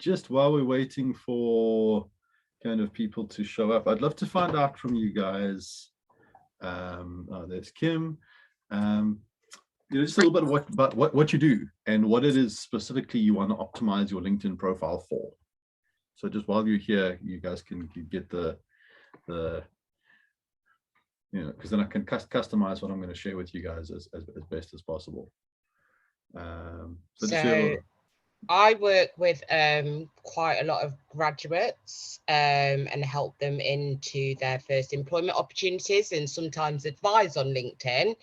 just while we're waiting for kind of people to show up, I'd love to find out from you guys. Oh, there's Kim. Just a little bit about what you do and what it is specifically you want to optimize your LinkedIn profile for. So just while you're here, you guys can get the because then I can customize what I'm going to share with you guys as best as possible. So I work with quite a lot of graduates and help them into their first employment opportunities, and sometimes advise on LinkedIn.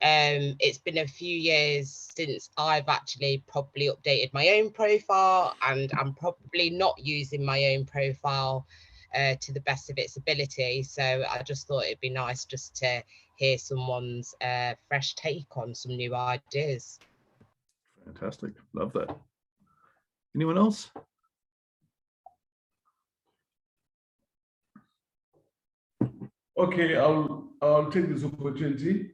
It's been a few years since I've actually probably updated my own profile, and I'm probably not using my own profile to the best of its ability. So I just thought it'd be nice just to hear someone's fresh take on some new ideas. Fantastic. Love that. Anyone else? Okay, I'll take this opportunity.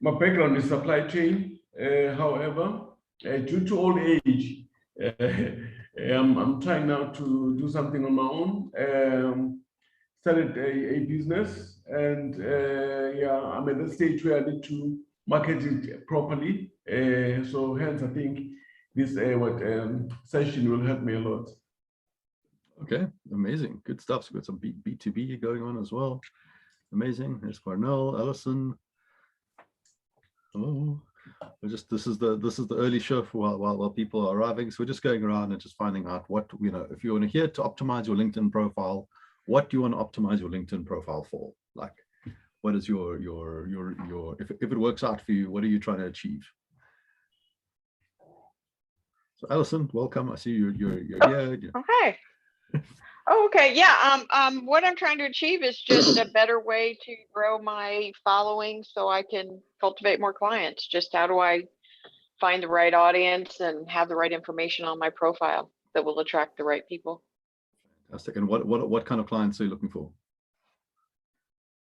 My background is supply chain. However, due to old age, I'm trying now to do something on my own. Started a business, and yeah, I'm at the stage where I need to market it properly. So hence, I think this session will help me a lot. Okay, amazing, good stuff. So we've got some B2B going on as well. Amazing. There's Parnell, Ellison. Hello. This is the early show for while people are arriving. So we're just going around and just finding out what, if you want to hear to optimize your LinkedIn profile, what do you want to optimize your LinkedIn profile for? Like, what is your if it works out for you, what are you trying to achieve? So Alison, welcome. I see you're here. Okay. Oh, okay. Yeah. What I'm trying to achieve is just a better way to grow my following so I can cultivate more clients. Just how do I find the right audience and have the right information on my profile that will attract the right people? Fantastic. And what kind of clients are you looking for?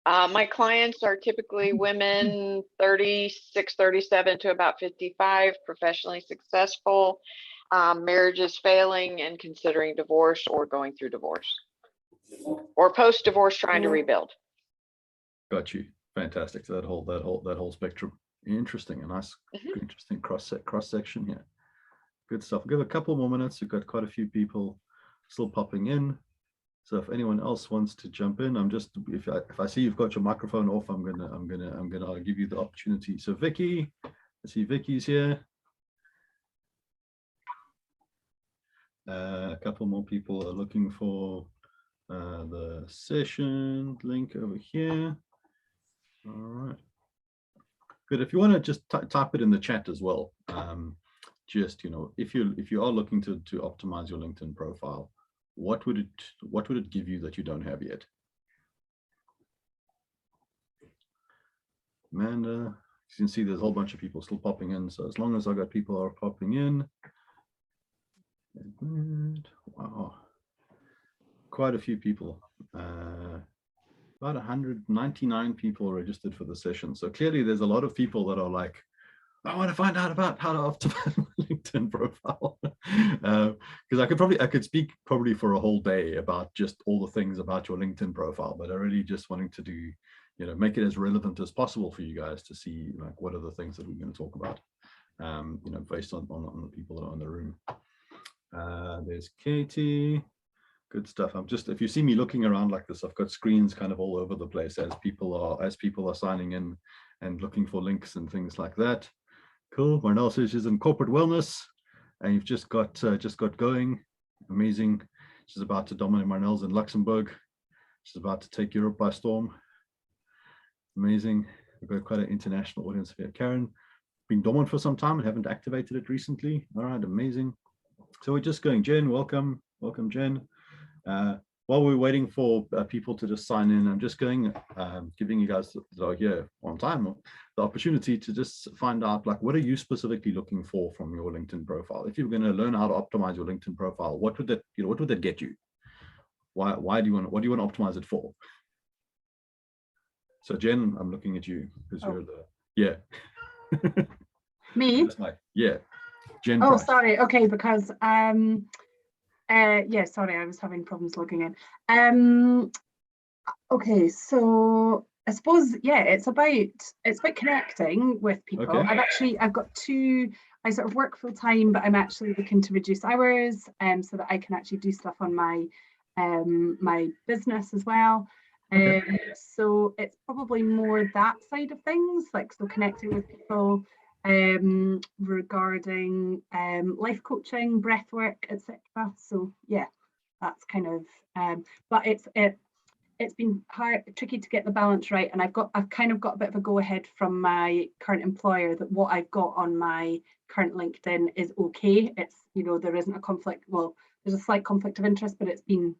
My clients are typically women 36, 37 to about 55, professionally successful, marriage is failing and considering divorce or going through divorce, or post-divorce trying to rebuild. Got you. Fantastic. So that whole spectrum. Interesting. A nice, interesting cross section here. Good stuff. We'll give a couple more minutes. We've got quite a few people still popping in. So if anyone else wants to jump in, I'm just, if I see you've got your microphone off, I'll give you the opportunity. So Vicky, I see Vicky's here. A couple more people are looking for the session link over here. All right. Good. If you want to just type it in the chat as well. Just, if you are looking to optimize your LinkedIn profile, what would it give you that you don't have yet? Amanda, you can see there's a whole bunch of people still popping in. So as long as I got people are popping in. Wow, quite a few people. About 199 people registered for the session. So clearly there's a lot of people that are like, I want to find out about how to optimize my LinkedIn profile. Because I could speak probably for a whole day about just all the things about your LinkedIn profile, but I really just wanting to do, make it as relevant as possible for you guys to see, like, what are the things that we're going to talk about, based on the people that are in the room. There's Katie. Good stuff. If you see me looking around like this, I've got screens kind of all over the place as people are signing in and looking for links and things like that. Cool. Marnell says she's in corporate wellness, and you've just got going. Amazing. She's about to dominate. Marnell's in Luxembourg. She's about to take Europe by storm. Amazing. We've got quite an international audience here. Karen, been dormant for some time and haven't activated it recently. All right, amazing. So we're just going. Jen, welcome, Jen. While we're waiting for people to just sign in, I'm just going, giving you guys that are here on time the opportunity to just find out, like, what are you specifically looking for from your LinkedIn profile? If you're going to learn how to optimize your LinkedIn profile, what would that get you? What do you want to optimize it for? So Jen, I'm looking at you because you're the, yeah. Me? Yeah. Jen Oh, Price. sorry. Okay, because yeah, sorry, I was having problems logging in. Okay, so I suppose, yeah, it's about connecting with people. Okay. I've got two. I sort of work full time, but I'm actually looking to reduce hours, so that I can actually do stuff on my my business as well. Okay. So it's probably more that side of things, like so connecting with people regarding life coaching, breath work, etc. So yeah, that's kind of but it's been tricky to get the balance right, and I've kind of got a bit of a go ahead from my current employer that what I've got on my current LinkedIn is okay. It's, you know, there isn't a conflict. Well, there's a slight conflict of interest, but it's been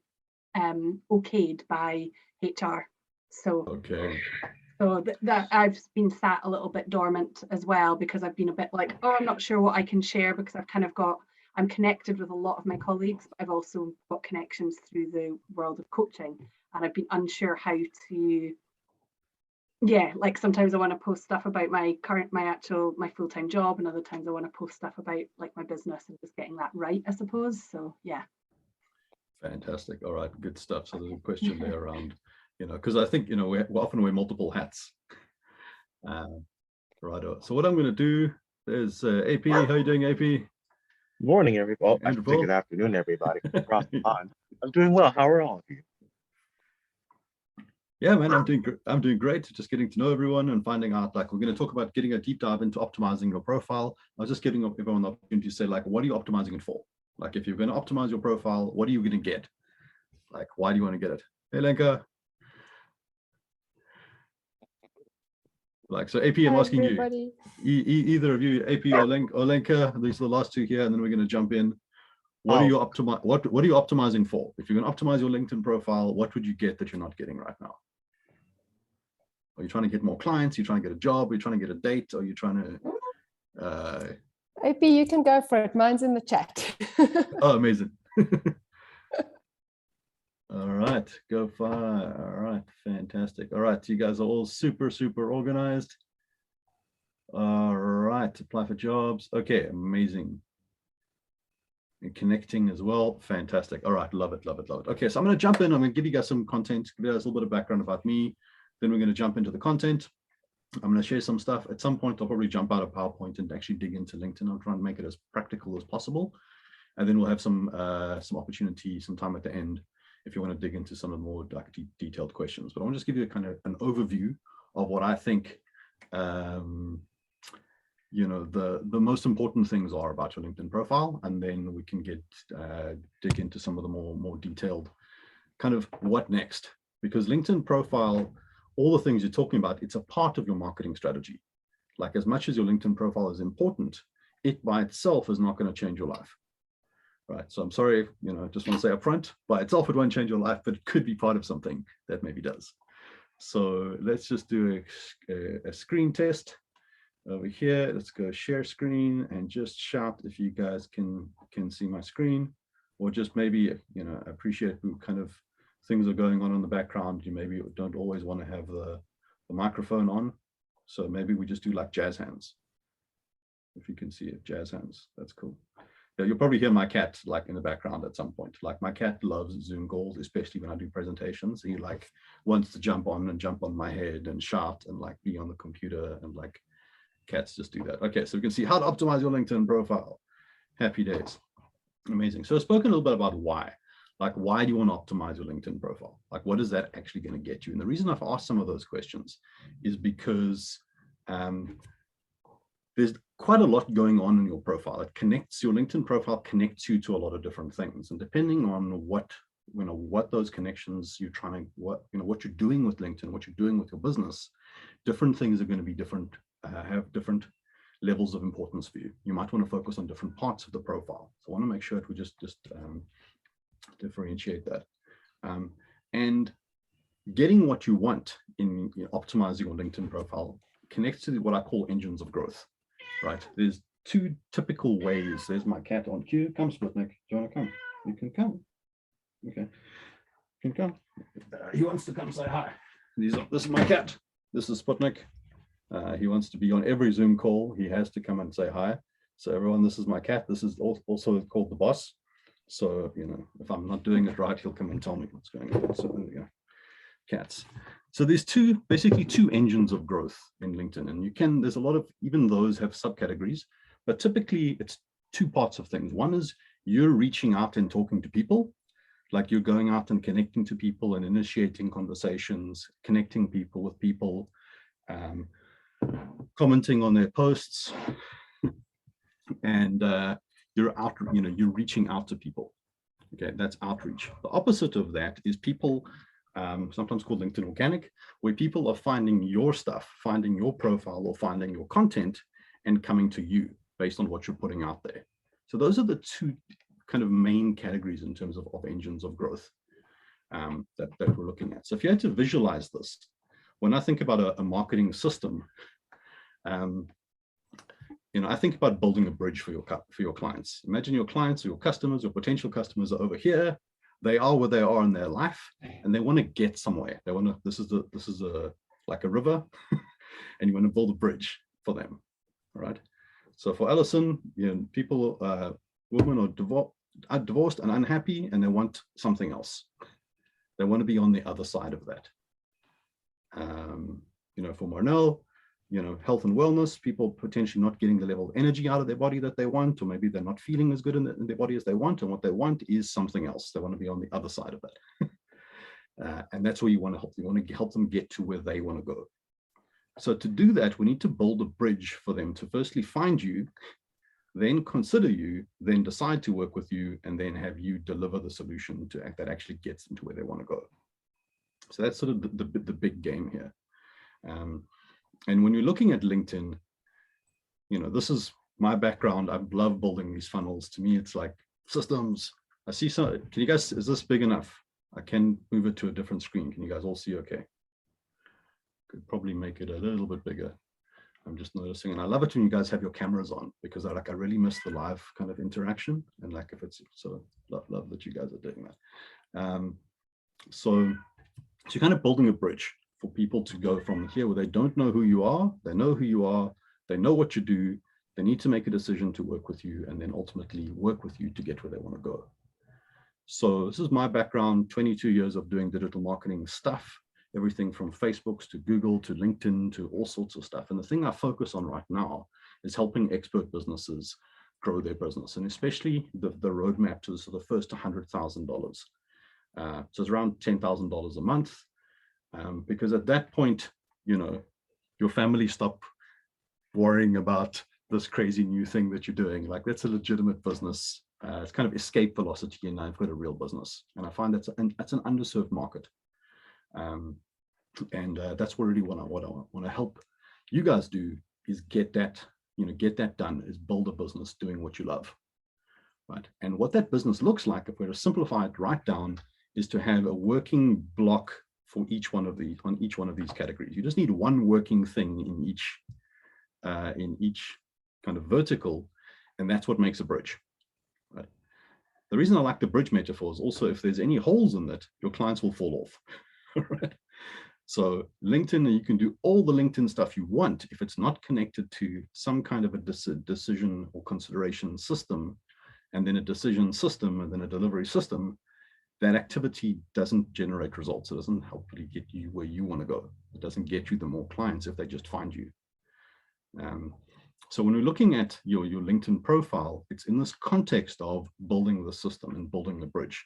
okayed by HR. So Okay. so that I've been sat a little bit dormant as well, because I've been a bit like, oh, I'm not sure what I can share, because I'm connected with a lot of my colleagues, but I've also got connections through the world of coaching, and I've been unsure how to, yeah, like sometimes I want to post stuff about my full-time job, and other times I want to post stuff about like my business, and just getting that right, I suppose. So yeah. Fantastic. All right, good stuff. So there's a question there around, you know, because I think, you know, we often wear multiple hats. Right. So what I'm going to do is AP. How you doing, AP? Morning, everybody. I should say good afternoon, everybody. Across the pond. I'm doing well. How are all of you? Yeah, man, I'm doing great. Just getting to know everyone and finding out, like, we're going to talk about getting a deep dive into optimizing your profile. I was just giving everyone the opportunity to say, like, what are you optimizing it for? Like, if you're going to optimize your profile, what are you going to get? Like, why do you want to get it? Hey, Lenka. Like, so AP, I'm asking you, either of you, AP or Lenka, these are the last two here, and then we're going to jump in. What are you optimizing for? If you're going to optimize your LinkedIn profile, what would you get that you're not getting right now? Are you trying to get more clients? Are you trying to get a job? Are you trying to get a date? Are you trying to AP, you can go for it. Mine's in the chat. Oh, amazing. All right, go far. All right, fantastic. All right, you guys are all super organized. All right, apply for jobs. Okay, amazing. And connecting as well. Fantastic. All right, love it. Okay, so I'm going to jump in. I'm going to give you guys some content, give you guys a little bit of background about me. Then we're going to jump into the content. I'm going to share some stuff. At some point, I'll probably jump out of PowerPoint and actually dig into LinkedIn. I'll try and make it as practical as possible. And then we'll have some opportunity, some time at the end, if you want to dig into some of the more like detailed questions. But I want to just give you a kind of an overview of what I think, you know, the most important things are about your LinkedIn profile, and then we can dig into some of the more detailed kind of what next. Because LinkedIn profile, all the things you're talking about, it's a part of your marketing strategy. Like, as much as your LinkedIn profile is important, it by itself is not going to change your life. Right. So I'm sorry, you know, just want to say up front, by itself, it won't change your life, but it could be part of something that maybe does. So let's just do a screen test over here. Let's go share screen and just shout if you guys can see my screen, or just maybe, you know, appreciate who kind of things are going on in the background. You maybe don't always want to have the microphone on. So maybe we just do like jazz hands. If you can see it, jazz hands, that's cool. Yeah, you'll probably hear my cat like in the background at some point. Like, my cat loves Zoom calls, especially when I do presentations. He like wants to jump on my head and shout and like be on the computer, and like cats just do that. Okay, so we can see how to optimize your LinkedIn profile. Happy days. Amazing. So I've spoken a little bit about why. Like, why do you want to optimize your LinkedIn profile? Like, what is that actually going to get you? And the reason I've asked some of those questions is because there's quite a lot going on in your profile. It connects, your LinkedIn profile connects you to a lot of different things. And depending on what those connections you're trying, what you're doing with LinkedIn, what you're doing with your business, different things are going to be different, have different levels of importance for you. You might want to focus on different parts of the profile. So I want to make sure that we just differentiate that. And getting what you want in optimizing your LinkedIn profile connects to what I call engines of growth, right? There's two typical ways. There's my cat on cue. Come, Sputnik. Do you want to come? You can come. Okay. You can come. He wants to come say hi. This is my cat. This is Sputnik. He wants to be on every Zoom call. He has to come and say hi. So everyone, this is my cat. This is also called the boss. So, you know, if I'm not doing it right, he'll come and tell me what's going on. So there we go, cats. So there's basically two engines of growth in LinkedIn, and there's a lot of, even those have subcategories, but typically it's two parts of things. One is you're reaching out and talking to people, like you're going out and connecting to people and initiating conversations, connecting people with people, commenting on their posts, and you're out, you know, you're reaching out to people. Okay, that's outreach. The opposite of that is people, sometimes called LinkedIn organic, where people are finding your stuff, finding your profile or finding your content and coming to you based on what you're putting out there. So those are the two kind of main categories in terms of engines of growth that we're looking at. So if you had to visualize this, when I think about a marketing system, you know, I think about building a bridge for your clients. Imagine your clients, your customers, your potential customers are over here. They are where they are in their life, and they want to get somewhere. They want to. This is like a river, and you want to build a bridge for them. All right. So for Alison, you know, people, women are divorced and unhappy, and they want something else. They want to be on the other side of that. You know, for Marnell, you know, health and wellness, people potentially not getting the level of energy out of their body that they want, or maybe they're not feeling as good in their body as they want, and what they want is something else. They want to be on the other side of that. And that's where you want to help. You want to help them get to where they want to go. So to do that, we need to build a bridge for them to firstly find you, then consider you, then decide to work with you, and then have you deliver the solution that actually gets them to where they want to go. So that's sort of the big game here. And when you're looking at LinkedIn, you know, this is my background. I love building these funnels. To me, it's like systems. I see some, can you guys, is this big enough? I can move it to a different screen. Can you guys all see okay? Could probably make it a little bit bigger. I'm just noticing, and I love it when you guys have your cameras on, because I really miss the live kind of interaction, and like if it's, so love that you guys are doing that. So you're kind of building a bridge for people to go from here where they don't know who you are, they know who you are, they know what you do, they need to make a decision to work with you, and then ultimately work with you to get where they want to go. So this is my background, 22 years of doing digital marketing stuff, everything from Facebooks to Google to LinkedIn to all sorts of stuff. And the thing I focus on right now is helping expert businesses grow their business, and especially the roadmap to the first $100,000. So it's around $10,000 a month. Because at that point, you know, your family stop worrying about this crazy new thing that you're doing. Like, that's a legitimate business. It's kind of escape velocity, and I've got a real business. And I find that's an underserved market. That's really what I want to help you guys do, is get that, you know, get that done, is build a business doing what you love, right? And what that business looks like, if we're to simplify it right down, is to have a working block for each one of these, on each one of these categories. You just need one working thing in each kind of vertical, and that's what makes a bridge, right? The reason I like the bridge metaphor is also, if there's any holes in it, your clients will fall off, right? So LinkedIn, you can do all the LinkedIn stuff you want. If it's not connected to some kind of a decision or consideration system, and then a decision system, and then a delivery system, that activity doesn't generate results. It doesn't help you get you where you want to go. It doesn't get you the more clients if they just find you. So when we're looking at your LinkedIn profile, it's in this context of building the system and building the bridge.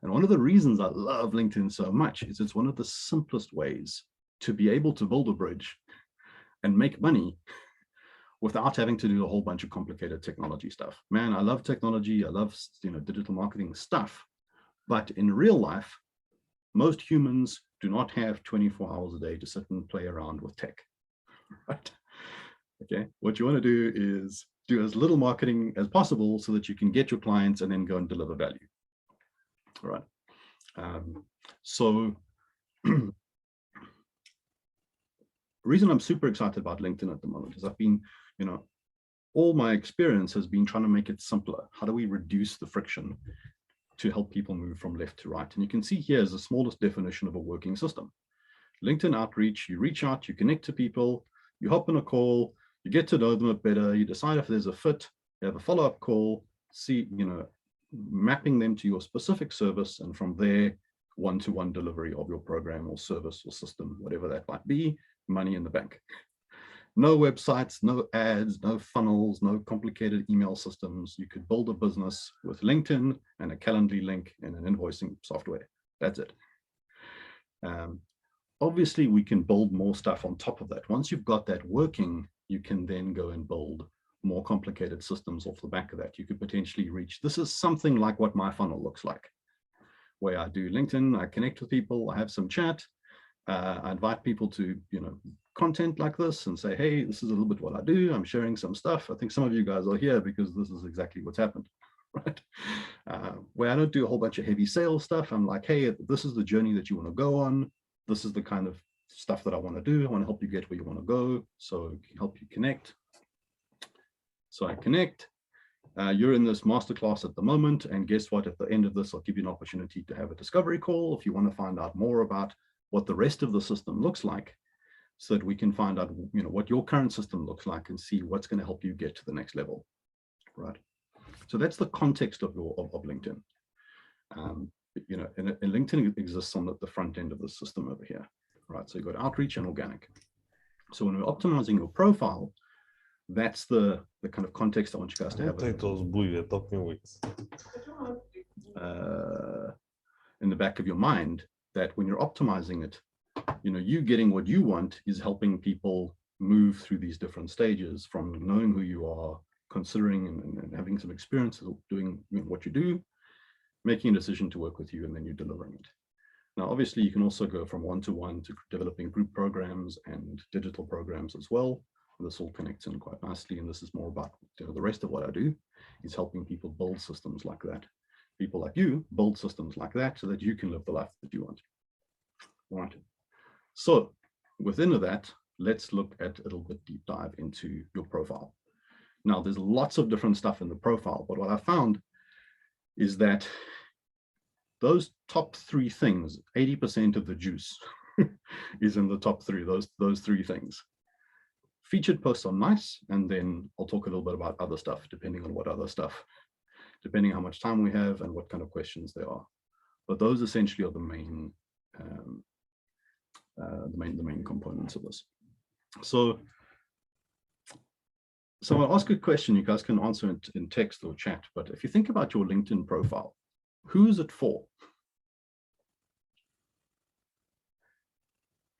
And one of the reasons I love LinkedIn so much is it's one of the simplest ways to be able to build a bridge and make money without having to do a whole bunch of complicated technology stuff. Man, I love technology. I love, you know, digital marketing stuff. But in real life, most humans do not have 24 hours a day to sit and play around with tech, right? Okay, what you want to do is do as little marketing as possible so that you can get your clients and then go and deliver value. All right. So the reason I'm super excited about LinkedIn at the moment is I've been, you know, all my experience has been trying to make it simpler. How do we reduce the friction to help people move from left to right? And you can see here is the smallest definition of a working system. LinkedIn outreach, you reach out, you connect to people, you hop on a call, you get to know them a bit better, you decide if there's a fit, You have a follow-up call, see, mapping them to your specific service, and from there, one-to-one delivery of your program or service or system, whatever that might be, money in the bank. No websites, no ads, no funnels, no complicated email systems. You could build a business with LinkedIn and a Calendly link and an invoicing software. That's it. Obviously, we can build more stuff on top of that. Once you've got that working, you can then go and build more complicated systems off the back of that. You could potentially reach, this is something like what my funnel looks like, where I do LinkedIn, I connect with people, I have some chat, I invite people to, content like this and say, hey, this is a little bit what I do. I'm sharing some stuff. I think some of you guys are here because this is exactly what's happened, right? Where I don't do a whole bunch of heavy sales stuff. I'm like, hey, this is the journey that you want to go on. This is the kind of stuff that I want to do. I want to help you get where you want to go. So help you connect. So I connect. You're in this masterclass at the moment. And guess what? At the end of this, I'll give you an opportunity to have a discovery call if you want to find out more about what the rest of the system looks like, so that we can find out, what your current system looks like and see what's going to help you get to the next level, right? So that's the context of LinkedIn. And LinkedIn exists on the front end of the system over here, right? So you've got outreach and organic. So when we're optimizing your profile, that's the kind of context I want you guys to have. In the back of your mind, that when you're optimizing it, you getting what you want is helping people move through these different stages from knowing who you are, considering and having some experience of doing what you do, making a decision to work with you, and then you're delivering it. Now, obviously, you can also go from one-to-one to developing group programs and digital programs as well. This all connects in quite nicely, and this is more about the rest of what I do is helping people build systems like that. People like you build systems like that so that you can live the life that you want. All right. So within that, let's look at a little bit deep dive into your profile. Now, there's lots of different stuff in the profile, but what I found is that those top three things, 80% of the juice is in the top three, those three things. Featured posts are nice, and then I'll talk a little bit about other stuff, depending on what other stuff, depending on how much time we have and what kind of questions there are. But those essentially are the main components of this. So I'll ask a question. You guys can answer it in text or chat. But if you think about your LinkedIn profile, who is it for?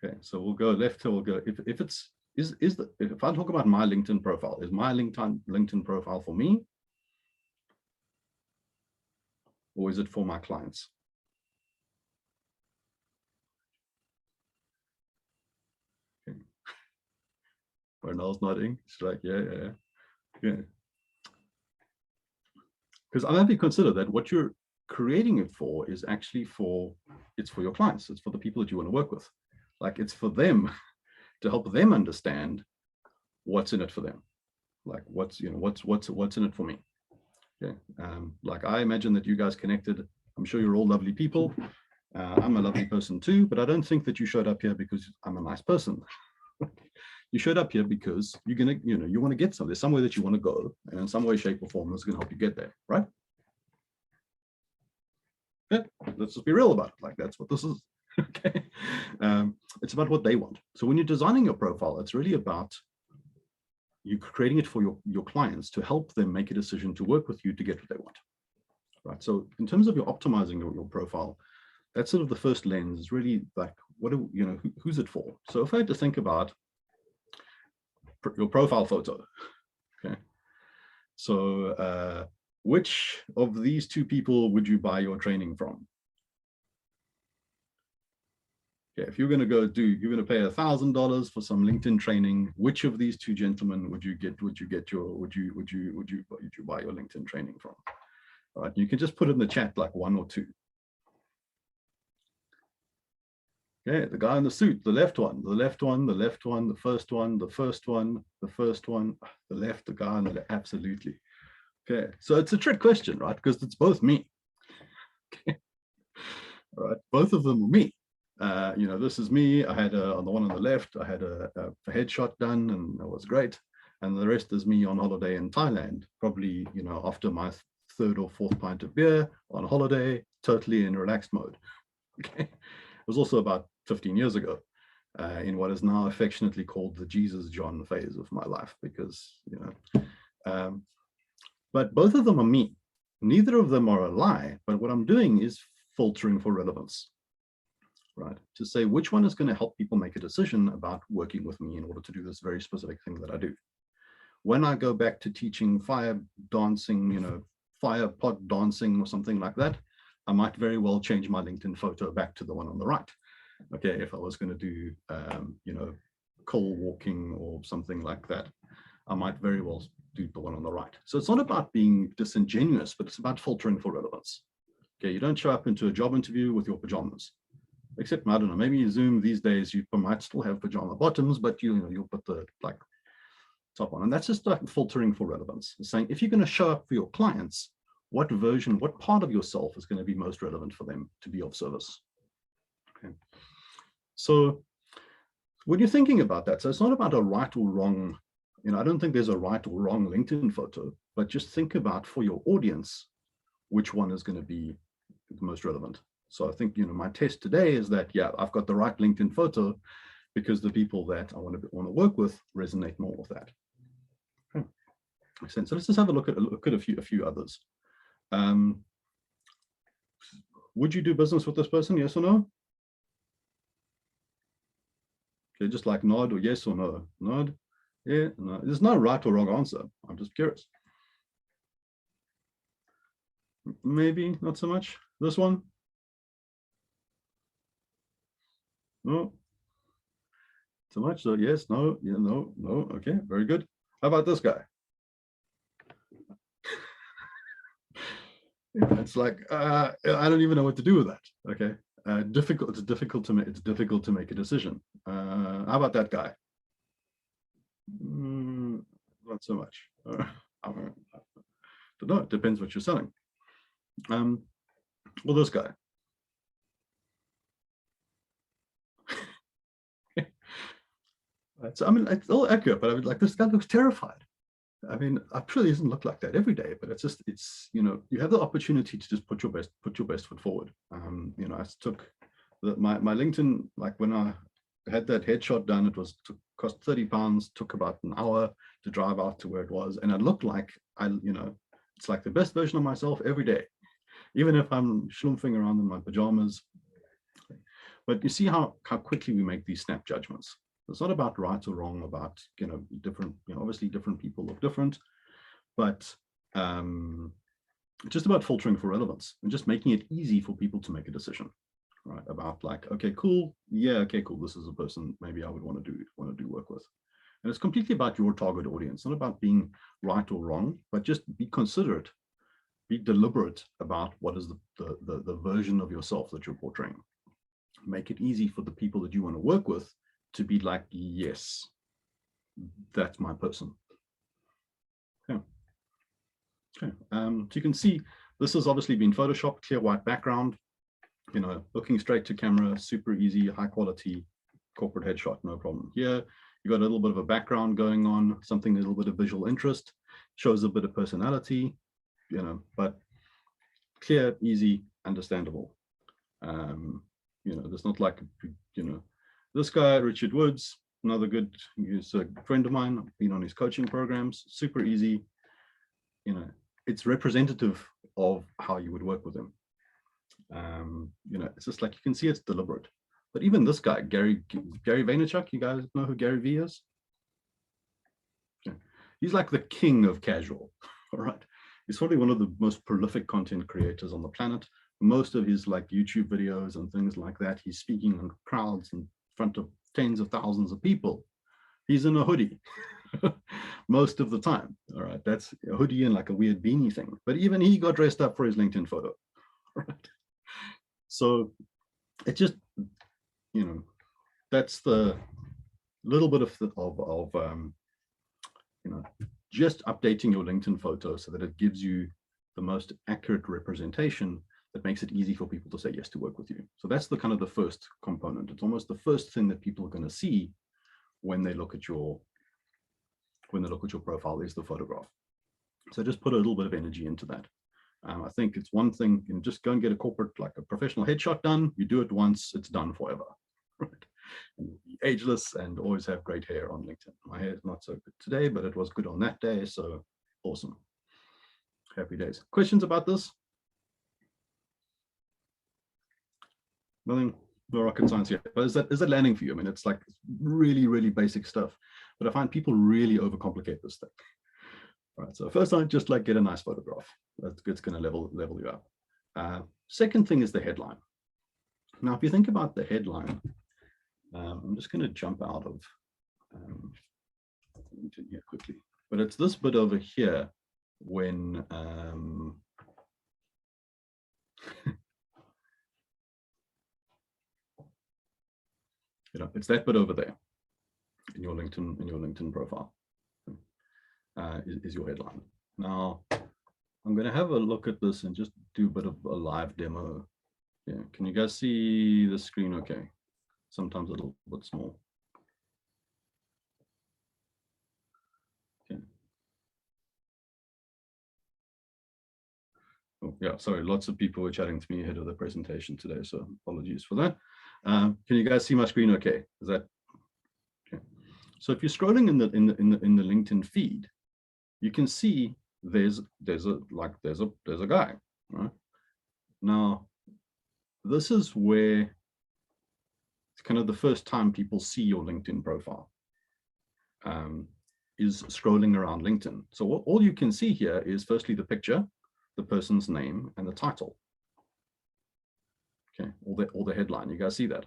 Okay, so we'll go left till we'll go. If I talk about my LinkedIn profile, is my LinkedIn profile for me, or is it for my clients? Okay. Ronald's nodding. She's like, yeah. Because I'm happy to consider that what you're creating it for is actually it's for your clients. It's for the people that you want to work with. Like, it's for them to help them understand what's in it for them. Like what's in it for me. Okay. Like, I imagine that you guys connected. I'm sure you're all lovely people. I'm a lovely person too, but I don't think that you showed up here because I'm a nice person. You showed up here because you're gonna, you want to get somewhere. There's somewhere that you want to go, and in some way, shape, or form, that's gonna help you get there, right? Yeah, let's just be real about it. Like, that's what this is. Okay. It's about what they want. So when you're designing your profile, it's really about you creating it for your clients to help them make a decision to work with you to get what they want. Right. So in terms of your optimizing your profile, that's sort of the first lens. Is really like, who's it for? So if I had to think about your profile photo, okay. So which of these two people would you buy your training from? Okay, if you're going to you're going to pay $1,000 for some LinkedIn training, which of these two gentlemen would you buy your LinkedIn training from? All right, you can just put in the chat like one or two. Okay, the guy in the suit, the left one, the left one, the left one, the first one, the first one, the first one, the left, the guy on the left, absolutely. Okay, so it's a trick question, right? Because it's both me. Okay. All right, both of them are me. This is me. I had on the one on the left, I had a headshot done, and that was great. and the rest is me on holiday in Thailand, probably, you know, after my third or fourth pint of beer on holiday, totally in relaxed mode. Okay, it was also about 15 years ago, in what is now affectionately called the Jesus John phase of my life, because, you know, but both of them are me. Neither of them are a lie, but what I'm doing is filtering for relevance, right? To say which one is going to help people make a decision about working with me in order to do this very specific thing that I do. When I go back to teaching fire dancing, you know, fire pot dancing or something like that, I might very well change my LinkedIn photo back to the one on the right. Okay, if I was going to do, you know, coal walking or something like that, I might very well do the one on the right. So it's not about being disingenuous, but it's about filtering for relevance. Okay, you don't show up into a job interview with your pajamas, except, I don't know, maybe Zoom these days, you might still have pajama bottoms, but you know, you'll put the like top on. And that's just like filtering for relevance. It's saying, if you're going to show up for your clients, what version, what part of yourself is going to be most relevant for them to be of service? Okay. So when you're thinking about that, so it's not about a right or wrong, you know, I don't think there's a right or wrong LinkedIn photo, but just think about for your audience, which one is going to be the most relevant. So I think, you know, my test today is that, yeah, I've got the right LinkedIn photo because the people that I want to work with resonate more with that. Okay. Makes sense. So let's just have a look at a few others. Would you do business with this person? Yes or no? Okay, just like nod or yes or no. Nod. Yeah, no. There's no right or wrong answer. I'm just curious. Maybe not so much. This one? No. So much. So yes, no, yeah, no, no. Okay, very good. How about this guy? It's like I don't even know what to do with that. Okay, difficult. It's difficult to make a decision. How about that guy? Not so much. I don't know. It depends what you're selling. Well, this guy. So I mean, it's all accurate, but I mean, like, this guy looks terrified. I mean, I'm sure he doesn't look like that every day, but it's you know, you have the opportunity to just put your best foot forward. You know, I took my LinkedIn, like when I had that headshot done, it cost £30, took about an hour to drive out to where it was, and it looked like you know, it's like the best version of myself every day, even if I'm schlumping around in my pajamas. But you see how quickly we make these snap judgments. It's not about right or wrong, about, you know, different, you know, obviously different people look different, but it's just about filtering for relevance and just making it easy for people to make a decision, right? About like, okay, cool. Yeah, okay, cool. This is a person maybe I would want to do work with. And it's completely about your target audience, not about being right or wrong, but just be considerate, be deliberate about what is the version of yourself that you're portraying. Make it easy for the people that you want to work with to be like, yes, that's my person. Okay. Okay. So you can see this has obviously been photoshopped, clear white background, you know, looking straight to camera, super easy, high quality corporate headshot, no problem. Here, you got a little bit of a background going on, something, a little bit of visual interest, shows a bit of personality, you know, but clear, easy, understandable. You know, there's not like, you know, this guy, Richard Woods, another good, he's a friend of mine, I've been on his coaching programs, super easy. You know, it's representative of how you would work with him. You know, it's just like, you can see it's deliberate. But even this guy, Gary Vaynerchuk, you guys know who Gary V is? Okay. He's like the king of casual, all right? He's probably one of the most prolific content creators on the planet. Most of his like YouTube videos and things like that, he's speaking on crowds in front of tens of thousands of people. He's in a hoodie most of the time. All right, that's a hoodie and like a weird beanie thing. But even he got dressed up for his LinkedIn photo. Right. So it just, you know, that's the little bit of you know, just updating your LinkedIn photo so that it gives you the most accurate representation that makes it easy for people to say yes to work with you. So that's the kind of the first component. It's almost the first thing that people are going to see when they look at your when they look at your profile is the photograph. So just put a little bit of energy into that. I think it's one thing, you can just go and get a corporate, like a professional headshot done. You do it once, it's done forever. Right? And be ageless and always have great hair on LinkedIn. My hair is not so good today, but it was good on that day. So awesome. Happy days. Questions about this? Nothing, no rocket science here. But is that landing for you? I mean, it's like really, really basic stuff. But I find people really overcomplicate this thing. All right, so first I just like get a nice photograph. That's going to level you up. Second thing is the headline. Now, if you think about the headline, I'm just going to jump out of LinkedIn here quickly. But it's this bit over here when you know, it's that bit over there in your LinkedIn profile is your headline. Now, I'm going to have a look at this and just do a bit of a live demo. Yeah, can you guys see the screen okay? Sometimes a little bit small. Okay. Oh, yeah, sorry, lots of people were chatting to me ahead of the presentation today, so apologies for that. Can you guys see my screen okay? Is that okay? So if you're scrolling in the LinkedIn feed, you can see there's a guy, right? Now, this is where it's kind of the first time people see your LinkedIn profile, is scrolling around LinkedIn. So all you can see here is firstly the picture, the person's name, and the title. Okay, or the headline. You guys see that?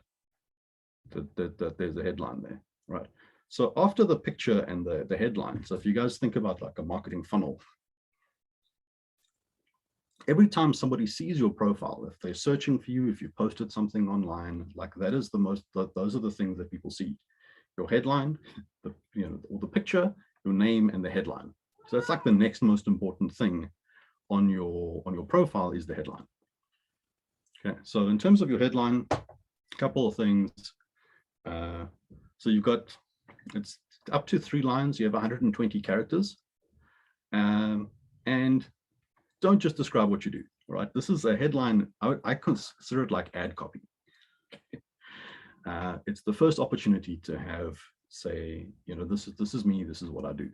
That there's a headline there, right? So after the picture and the headline, so if you guys think about like a marketing funnel, every time somebody sees your profile, if they're searching for you, if you posted something online, like that is those are the things that people see. Your headline, or the picture, your name, and the headline. So that's like the next most important thing on your profile is the headline. Okay, so in terms of your headline, a couple of things. So you've got, it's up to 3 lines. You have 120 characters, and don't just describe what you do. Right, this is a headline. I consider it like ad copy. It's the first opportunity to have, say, this is me. This is what I do.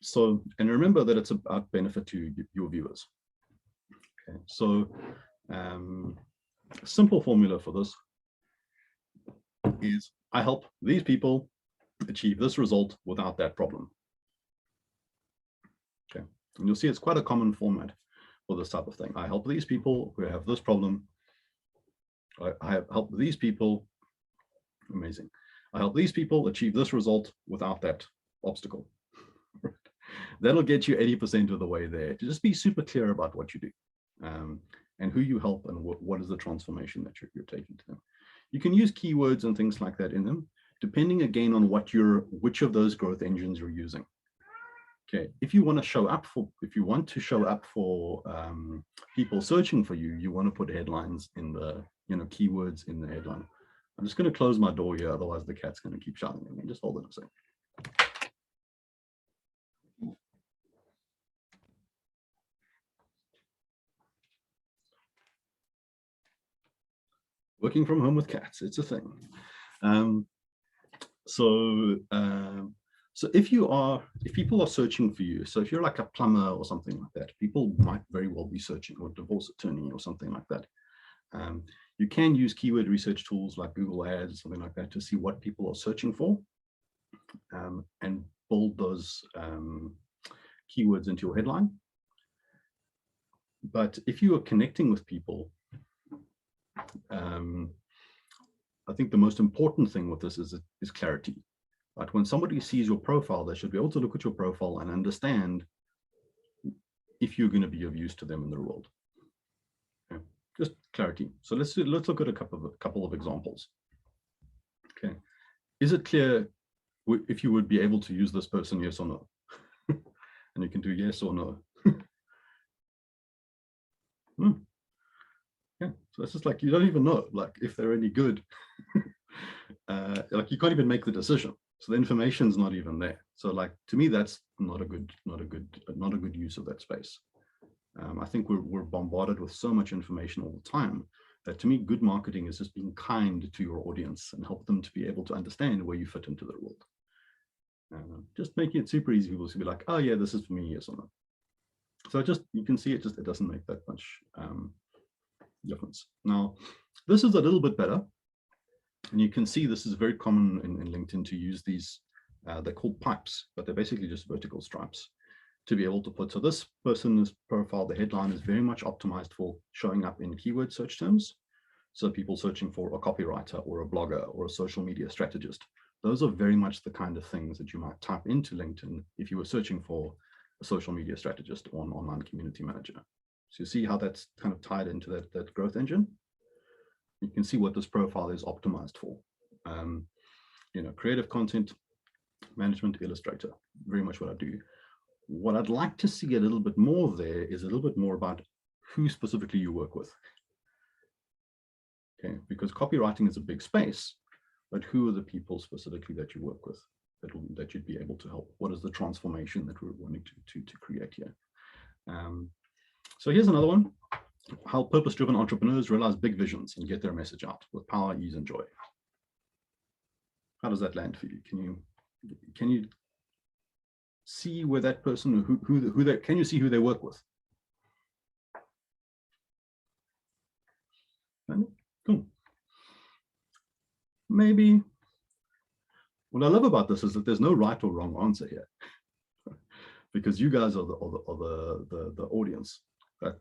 So, and remember that it's about benefit to your viewers. Okay, so simple formula for this is I help these people achieve this result without that problem. Okay, and you'll see it's quite a common format for this type of thing. I help these people who have this problem. I help these people, amazing. I help these people achieve this result without that obstacle. That'll get you 80% of the way there. Just be super clear about what you do, and who you help, and what is the transformation that you're taking to them. You can use keywords and things like that in them, depending again on which of those growth engines you're using. Okay, if you want to show up for people searching for you, you want to put headlines in the keywords in the headline. I'm just going to close my door here, otherwise the cat's going to keep shouting at me. Just hold it a second. Working from home with cats, it's a thing. So if people are searching for you, so if you're like a plumber or something like that, people might very well be searching, or divorce attorney or something like that. You can use keyword research tools like Google Ads or something like that to see what people are searching for, and build those keywords into your headline. But if you are connecting with people, I think the most important thing with this is clarity. Right? When somebody sees your profile, they should be able to look at your profile and understand if you're going to be of use to them in the world. Okay. Just clarity. So let's look at a couple of examples. Okay, is it clear if you would be able to use this person, yes or no? And you can do yes or no. Yeah, so it's just like you don't even know, like, if they're any good. Like, you can't even make the decision. So the information's not even there. So like, to me, that's not a good use of that space. I think we're bombarded with so much information all the time that, to me, good marketing is just being kind to your audience and help them to be able to understand where you fit into their world. Just making it super easy for people to be like, oh yeah, this is for me, yes or no. So you can see it doesn't make that much difference. Now, this is a little bit better. And you can see this is very common in LinkedIn to use these, they're called pipes, but they're basically just vertical stripes to be able to put. So this person's profile, the headline is very much optimized for showing up in keyword search terms. So people searching for a copywriter or a blogger or a social media strategist. Those are very much the kind of things that you might type into LinkedIn if you were searching for a social media strategist or an online community manager. So you see how that's kind of tied into that growth engine. You can see what this profile is optimized for. Creative content management, Illustrator, very much what I do. What I'd like to see a little bit more there is a little bit more about who specifically you work with. Okay, because copywriting is a big space, but who are the people specifically that you work with that you'd be able to help? What is the transformation that we're wanting to create here? So here's another one. How purpose-driven entrepreneurs realize big visions and get their message out with power, ease, and joy. How does that land for you? Can you see where that person, can you see who they work with? Cool. Maybe. What I love about this is that there's no right or wrong answer here, because you guys are the audience.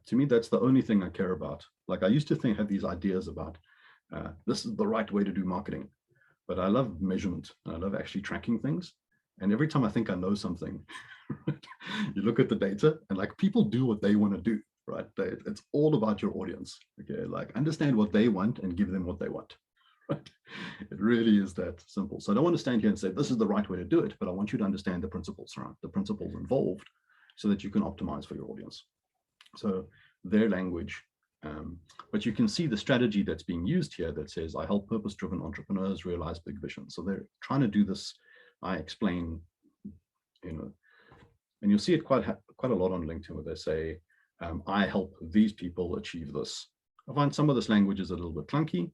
To me, that's the only thing I care about. Like, I used to have these ideas about this is the right way to do marketing, but I love measurement and I love actually tracking things. And every time I think I know something, you look at the data and like, people do what they want to do, right? It's all about your audience. Okay, like, understand what they want and give them what they want. Right? It really is that simple. So I don't want to stand here and say this is the right way to do it, but I want you to understand the principles around the principles involved so that you can optimize for your audience. So their language, but you can see the strategy that's being used here that says, I help purpose-driven entrepreneurs realize big visions. So they're trying to do this. I explain, and you'll see it quite a lot on LinkedIn where they say, I help these people achieve this. I find some of this language is a little bit clunky.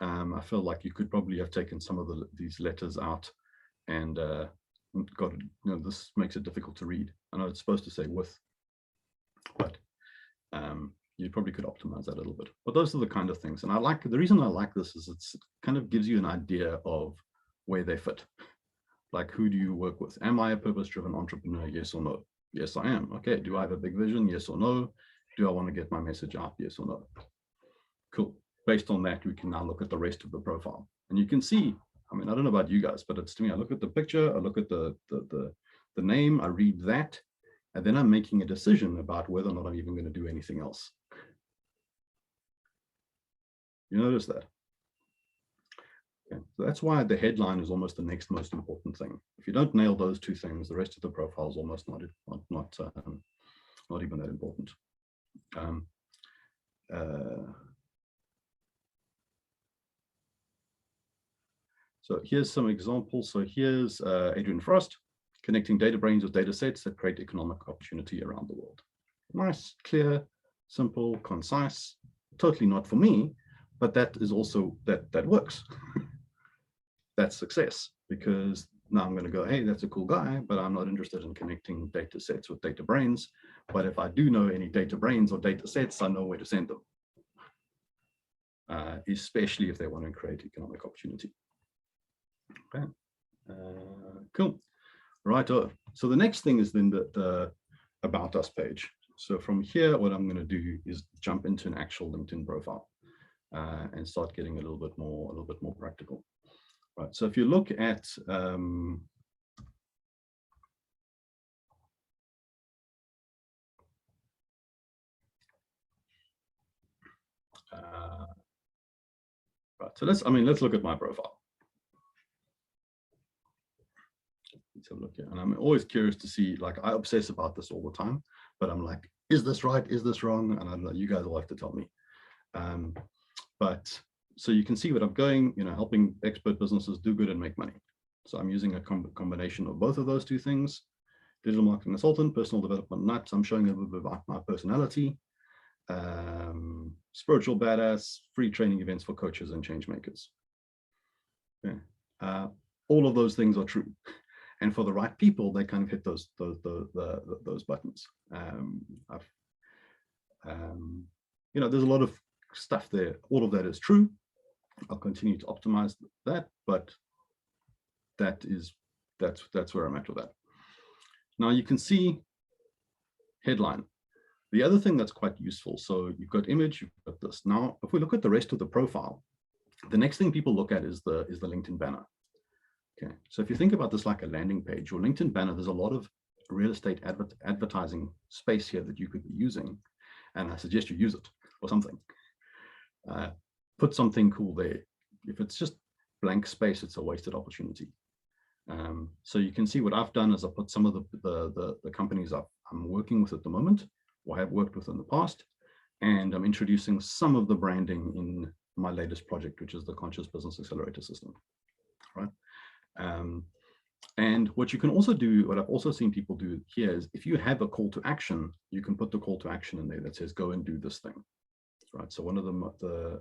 I feel like you could probably have taken some of these letters out and this makes it difficult to read. I know it's supposed to say with, but you probably could optimize that a little bit. But those are the kind of things. And the reason I like this is it kind of gives you an idea of where they fit. Like, who do you work with? Am I a purpose-driven entrepreneur? Yes or no? Yes, I am. Okay. Do I have a big vision? Yes or no? Do I want to get my message out? Yes or no? Cool. Based on that, we can now look at the rest of the profile. And you can see, I mean, I don't know about you guys, but it's, to me, I look at the picture, I look at the name, I read that, and then I'm making a decision about whether or not I'm even going to do anything else. You notice that? Okay. So that's why the headline is almost the next most important thing. If you don't nail those two things, the rest of the profile is almost not even that important. So here's some examples. So here's Adrian Frost, connecting data brains with data sets that create economic opportunity around the world. Nice, clear, simple, concise. Totally not for me, but that is also, that works. That's success, because now I'm going to go, hey, that's a cool guy, but I'm not interested in connecting data sets with data brains. But if I do know any data brains or data sets, I know where to send them, especially if they want to create economic opportunity. Okay, cool. Right. So the next thing is then the About Us page. So from here, what I'm going to do is jump into an actual LinkedIn profile and start getting a little bit more practical. Right. So if you look at right. So let's look at my profile. Let's have a look here. And I'm always curious to see, like, I obsess about this all the time, but I'm like, is this right? Is this wrong? And I don't know, you guys will have to tell me. But so you can see what I'm going, helping expert businesses do good and make money. So I'm using a combination of both of those two things. Digital marketing consultant, personal development nut. I'm showing a little bit about my personality. Spiritual badass, free training events for coaches and change makers. Okay. All of those things are true. And for the right people, they kind of hit those buttons. You know, there's a lot of stuff there. All of that is true. I'll continue to optimize that, but that's where I'm at with that. Now you can see headline. The other thing that's quite useful. So you've got image, you've got this. Now, if we look at the rest of the profile, the next thing people look at is the LinkedIn banner. Okay, so if you think about this like a landing page, your LinkedIn banner, there's a lot of real estate advertising space here that you could be using, and I suggest you use it or something. Put something cool there. If it's just blank space, it's a wasted opportunity. So you can see what I've done is I put some of the companies I'm working with at the moment, or have worked with in the past, and I'm introducing some of the branding in my latest project, which is the Conscious Business Accelerator System, right? And what you can also do, what I've also seen people do here is if you have a call to action, you can put the call to action in there that says, go and do this thing, right? So one of them, the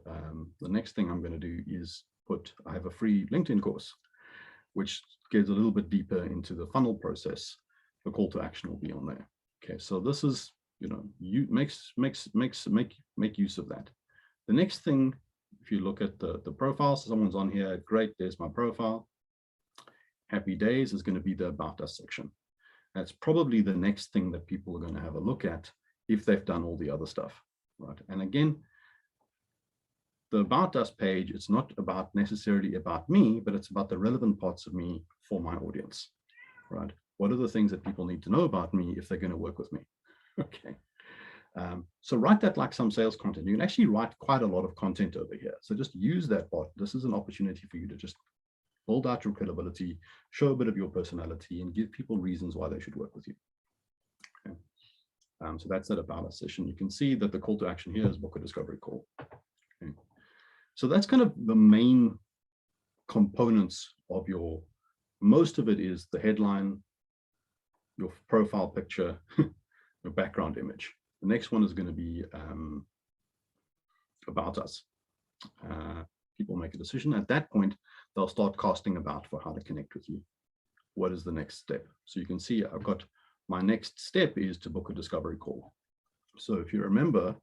next thing I'm going to do is I have a free LinkedIn course, which gets a little bit deeper into the funnel process. The call to action will be on there. Okay, so this is, you know, make use of that. The next thing, if you look at the profile, so someone's on here, great, there's my profile. Happy days is going to be the About Us section. That's probably the next thing that people are going to have a look at if they've done all the other stuff, right? And again, the About Us page, it's not necessarily about me, but it's about the relevant parts of me for my audience, right? What are the things that people need to know about me if they're going to work with me? Okay. So write that like some sales content. You can actually write quite a lot of content over here. So just use that part. This is an opportunity for you to just build out your credibility, show a bit of your personality, and give people reasons why they should work with you. Okay. So that's that About Us session. You can see that the call to action here is book a discovery call. Okay. So that's kind of the main components of most of it is the headline, your profile picture, your background image. The next one is going to be About Us. People make a decision. At that point, they'll start casting about for how to connect with you. What is the next step? So you can see I've got my next step is to book a discovery call. So if you remember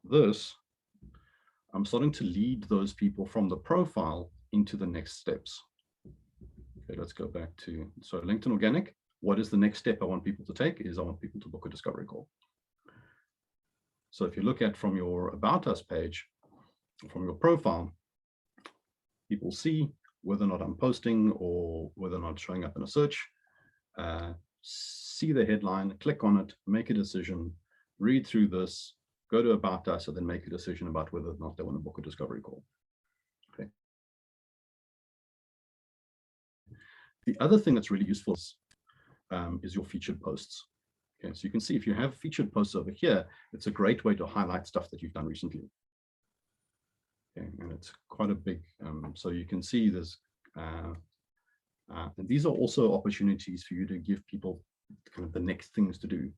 this, I'm starting to lead those people from the profile into the next steps. Okay, let's go back to, so LinkedIn Organic. What is the next step I want people to take is I want people to book a discovery call. So if you look at from your About Us page, from your profile, people see whether or not I'm posting or whether or not showing up in a search, see the headline, click on it, make a decision, read through this, go to About Us, and then make a decision about whether or not they want to book a discovery call. Okay. The other thing that's really useful is your featured posts. Okay, so you can see if you have featured posts over here, it's a great way to highlight stuff that you've done recently. Okay, and it's quite a big, so you can see there's, and these are also opportunities for you to give people kind of the next things to do.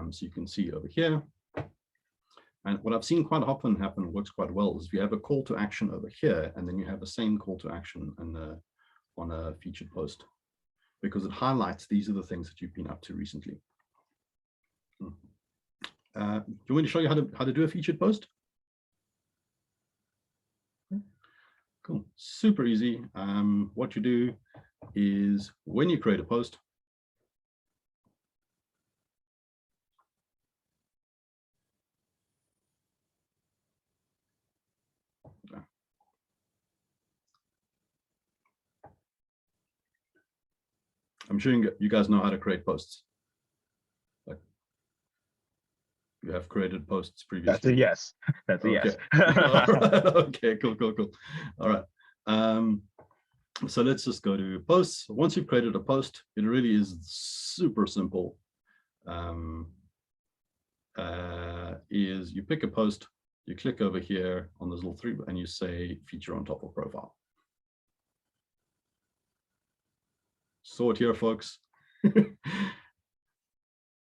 So you can see over here, and what I've seen quite often happen, works quite well, is if you have a call to action over here, and then you have the same call to action on a featured post, because it highlights these are the things that you've been up to recently. Do you want me to show you how to do a featured post? Cool, super easy. What you do is when you create a post, I'm sure you guys know how to create posts. Like, you have created posts previously. That's a yes. That's a okay. yes. All right. Okay, cool. All right. So let's just go to posts. Once you've created a post, it really is super simple. Is you pick a post, you click over here on this little three and you say feature on top of profile. Saw it here, folks.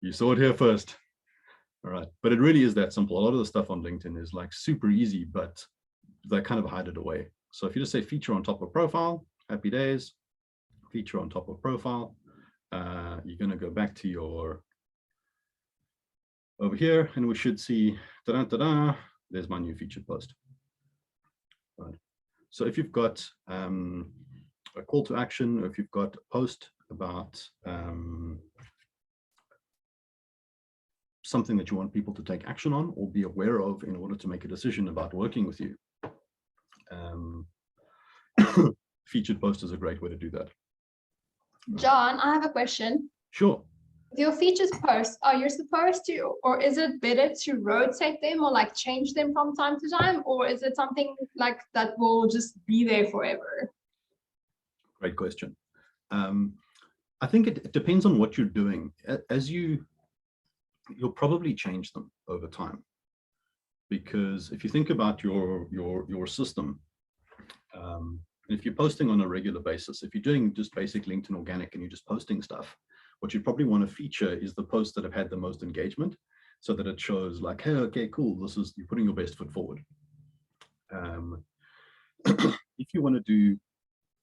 You saw it here first. All right, but it really is that simple. A lot of the stuff on LinkedIn is like super easy, but they kind of hide it away. So if you just say feature on top of profile, happy days, feature on top of profile, you're going to go back to your over here, and we should see, ta-da, there's my new featured post. Right. So if you've got a call to action, or if you've got a post about something that you want people to take action on or be aware of in order to make a decision about working with you, featured post is a great way to do that. John, I have a question. Sure. With your features posts, are you supposed to, or is it better to rotate them or like change them from time to time, or is it something like that will just be there forever? Great question. I think it depends on what you're doing. As you'll probably change them over time, because if you think about your system, if you're posting on a regular basis, if you're doing just basic LinkedIn organic and you're just posting stuff, what you probably want to feature is the posts that have had the most engagement, so that it shows like, hey, okay, cool, this is, you're putting your best foot forward. If you want to do,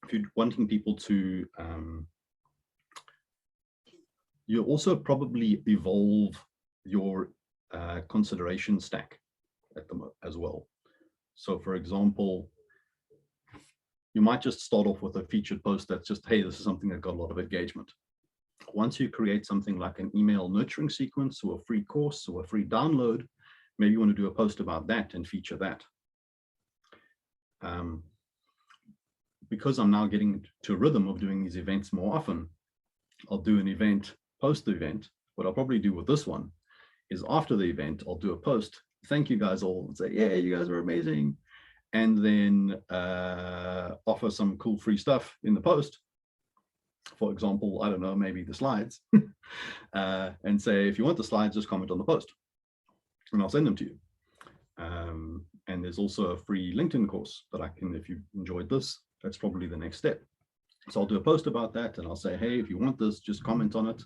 if you're wanting people to, you also probably evolve your consideration stack at as well. So for example, you might just start off with a featured post that's just, hey, this is something that got a lot of engagement. Once you create something like an email nurturing sequence or a free course or a free download, maybe you want to do a post about that and feature that. Because I'm now getting to a rhythm of doing these events more often, I'll do an event, post the event. What I'll probably do with this one is after the event, I'll do a post, thank you guys all, and say, yeah, you guys are amazing. And then offer some cool free stuff in the post. For example, I don't know, maybe the slides, and say, if you want the slides, just comment on the post and I'll send them to you. And there's also a free LinkedIn course that I can, if you enjoyed this, that's probably the next step. So I'll do a post about that and I'll say, hey, if you want this, just comment on it.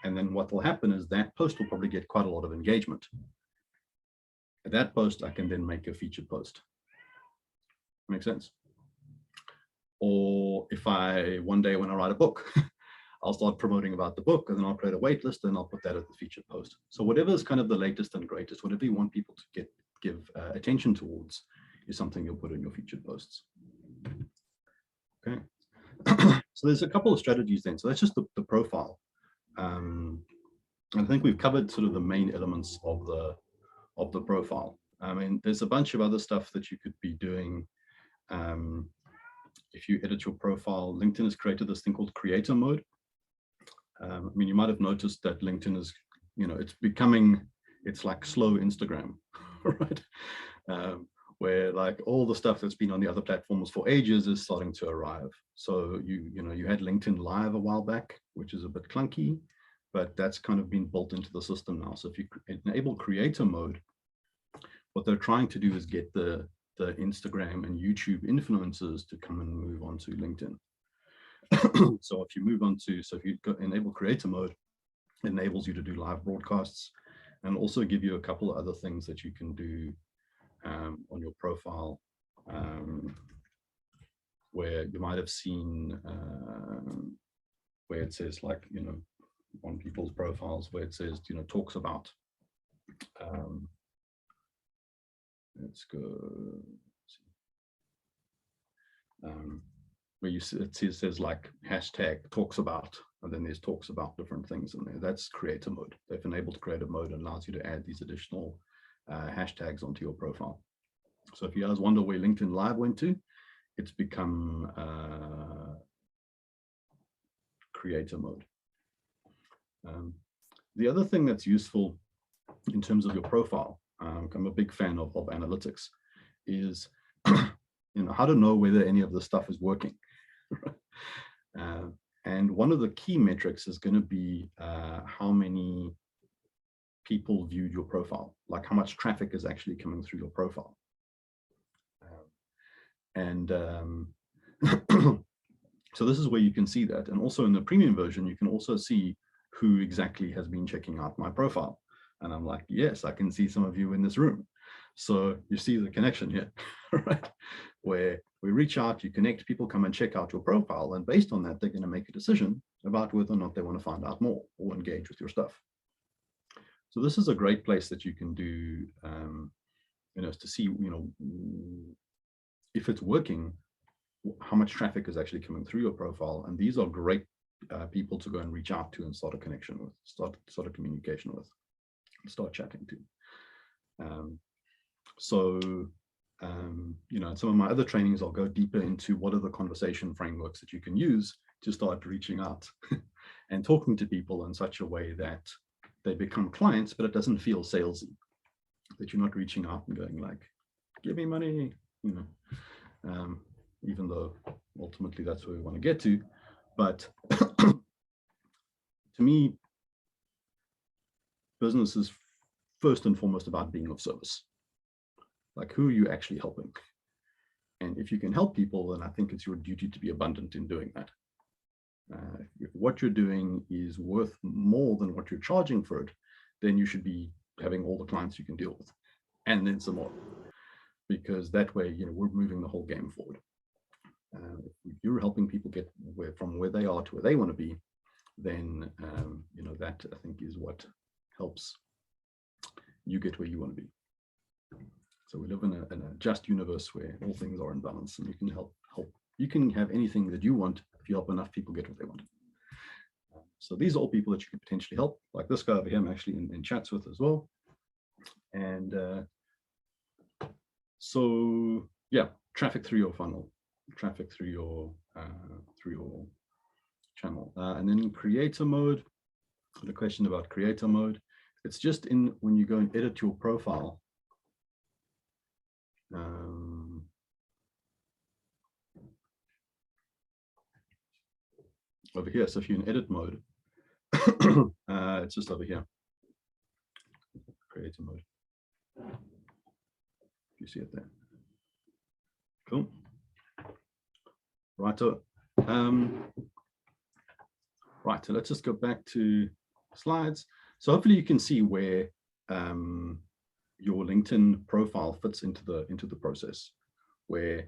And then what will happen is that post will probably get quite a lot of engagement. At that post, I can then make a featured post. Make sense? Or if one day when I write a book, I'll start promoting about the book, and then I'll create a wait list and I'll put that as the featured post. So whatever is kind of the latest and greatest, whatever you want people to give attention towards is something you'll put in your featured posts. Okay. So there's a couple of strategies then. So that's just the profile. I think we've covered sort of the main elements of the profile. I mean, there's a bunch of other stuff that you could be doing. If you edit your profile, LinkedIn has created this thing called creator mode. I mean, you might have noticed that LinkedIn is, it's like slow Instagram, right? Where like all the stuff that's been on the other platforms for ages is starting to arrive. So you had LinkedIn Live a while back, which is a bit clunky, but that's kind of been built into the system now. So if you enable creator mode, what they're trying to do is get the Instagram and YouTube influencers to come and move on to LinkedIn. So if you move on to, so if you enable creator mode, it enables you to do live broadcasts and also give you a couple of other things that you can do on your profile, where you might have seen where it says like, on people's profiles where it says, talks about. Let's go. Where it says like hashtag talks about, and then there's talks about different things in there. That's creator mode. They've enabled creator mode and allows you to add these additional hashtags onto your profile. So if you guys wonder where LinkedIn Live went to, it's become creator mode. The other thing that's useful in terms of your profile, I'm a big fan of analytics, is how to know whether any of this stuff is working. And one of the key metrics is going to be how many people viewed your profile, like how much traffic is actually coming through your profile. So this is where you can see that. And also in the premium version, you can also see who exactly has been checking out my profile. And I'm like, yes, I can see some of you in this room. So you see the connection here, right? Where we reach out, you connect, people come and check out your profile. And based on that, they're going to make a decision about whether or not they want to find out more or engage with your stuff. So this is a great place that you can do, to see, if it's working, how much traffic is actually coming through your profile. And these are great people to go and reach out to and start a connection with, start a communication with, start chatting to. In some of my other trainings, I'll go deeper into what are the conversation frameworks that you can use to start reaching out and talking to people in such a way that they become clients, but it doesn't feel salesy, that you're not reaching out and going like, give me money, even though ultimately that's where we want to get to. But to me, business is first and foremost about being of service. Like, who are you actually helping? And if you can help people, then I think it's your duty to be abundant in doing that. If what you're doing is worth more than what you're charging for it, then you should be having all the clients you can deal with, and then some more, because that way, we're moving the whole game forward. If you're helping people get from where they are to where they want to be, then that I think is what helps you get where you want to be. So we live in a just universe where all things are in balance, and you can help. You can have anything that you want if you help enough people get what they want. So these are all people that you could potentially help. Like this guy over here, I'm actually in chats with as well. And so yeah, traffic through your funnel, traffic through your channel, and then in creator mode. The question about creator mode, it's just when you go and edit your profile. Over here, so if you're in edit mode, it's just over here, creator mode. You see it there. Cool. Right. Right. So let's just go back to slides. So hopefully you can see where your LinkedIn profile fits into the process, where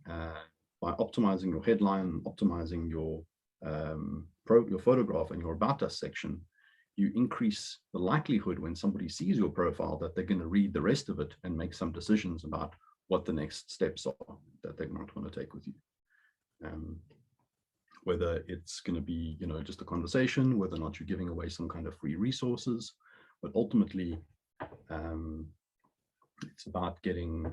by optimizing your headline, optimizing your photograph and your about us section, you increase the likelihood when somebody sees your profile that they're going to read the rest of it and make some decisions about what the next steps are that they might want to take with you. Whether it's going to be, just a conversation, whether or not you're giving away some kind of free resources, but ultimately it's about getting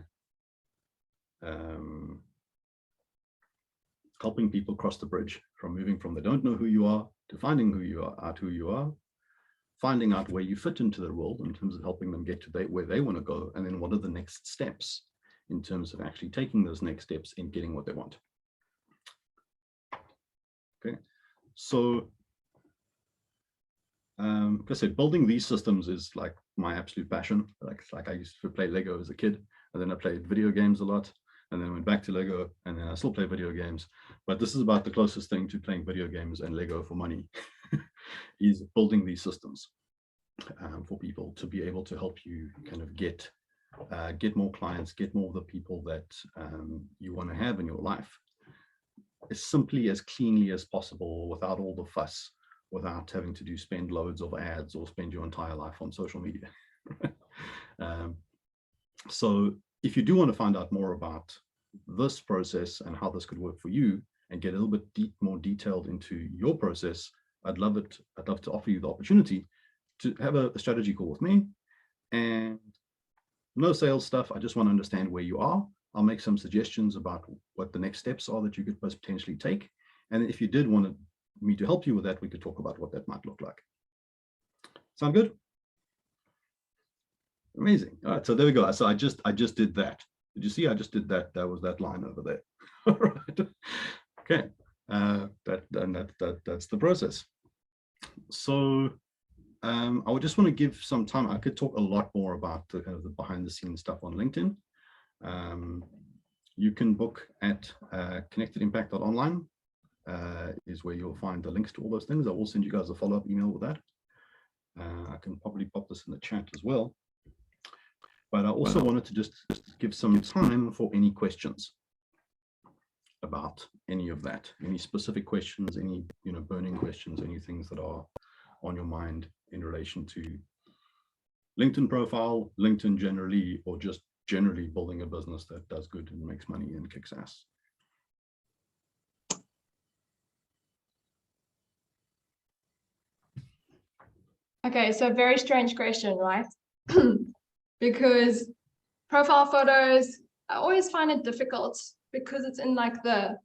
helping people cross the bridge from moving from they don't know who you are to finding who you are, finding out where you fit into the world in terms of helping them get to where they want to go, and then what are the next steps in terms of actually taking those next steps in getting what they want. Okay, so like I said, building these systems is like my absolute passion. Like I used to play Lego as a kid, and then I played video games a lot, and then I went back to Lego, and then I still play video games. But this is about the closest thing to playing video games and Lego for money, is building these systems for people to be able to help you kind of get more clients, get more of the people that you want to have in your life, as simply, as cleanly as possible, without all the fuss, without having to spend loads of ads or spend your entire life on social media. So if you do want to find out more about this process and how this could work for you, and get a little bit more detailed into your process, I'd love to offer you the opportunity to have a strategy call with me. And no sales stuff. I just want to understand where you are. I'll make some suggestions about what the next steps are that you could potentially take. And if you did want me to help you with that, we could talk about what that might look like. Sound good? Amazing. All right, so there we go. So I just did that. Did you see? I just did that. That was that line over there. All right. Okay. That's the process. So I would just want to give some time. I could talk a lot more about the kind of the behind the scenes stuff on LinkedIn. You can book at connectedimpact.online is where you'll find the links to all those things. I will send you guys a follow-up email with that. I can probably pop this in the chat as well. But I also wanted to just give some time for any questions about any of that, any specific questions, any burning questions, any things that are on your mind in relation to LinkedIn profile, LinkedIn generally, or just generally building a business that does good and makes money and kicks ass. Okay, so very strange question, right? Because profile photos, I always find it difficult because it's in like the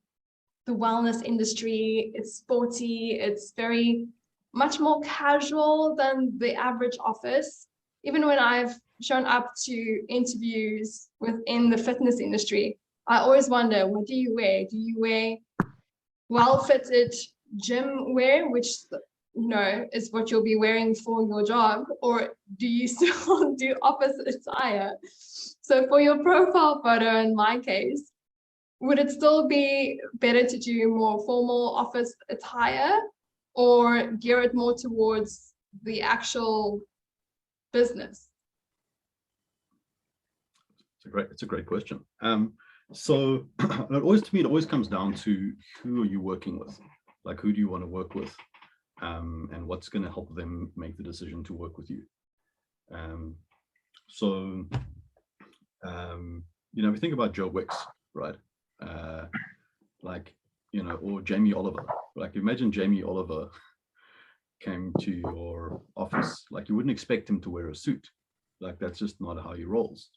wellness industry, it's sporty, it's very much more casual than the average office. Even when I've shown up to interviews within the fitness industry, I always wonder, what do you wear? Do you wear well-fitted gym wear, which is what you'll be wearing for your job, or do you still do office attire? So for your profile photo, in my case, would it still be better to do more formal office attire or gear it more towards the actual business? It's a great question. So it always comes down to who are you working with? Like, who do you want to work with? And what's going to help them make the decision to work with you? If you think about Joe Wicks, right? Or Jamie Oliver. Like, imagine Jamie Oliver came to your office. Like, you wouldn't expect him to wear a suit. Like, that's just not how he rolls.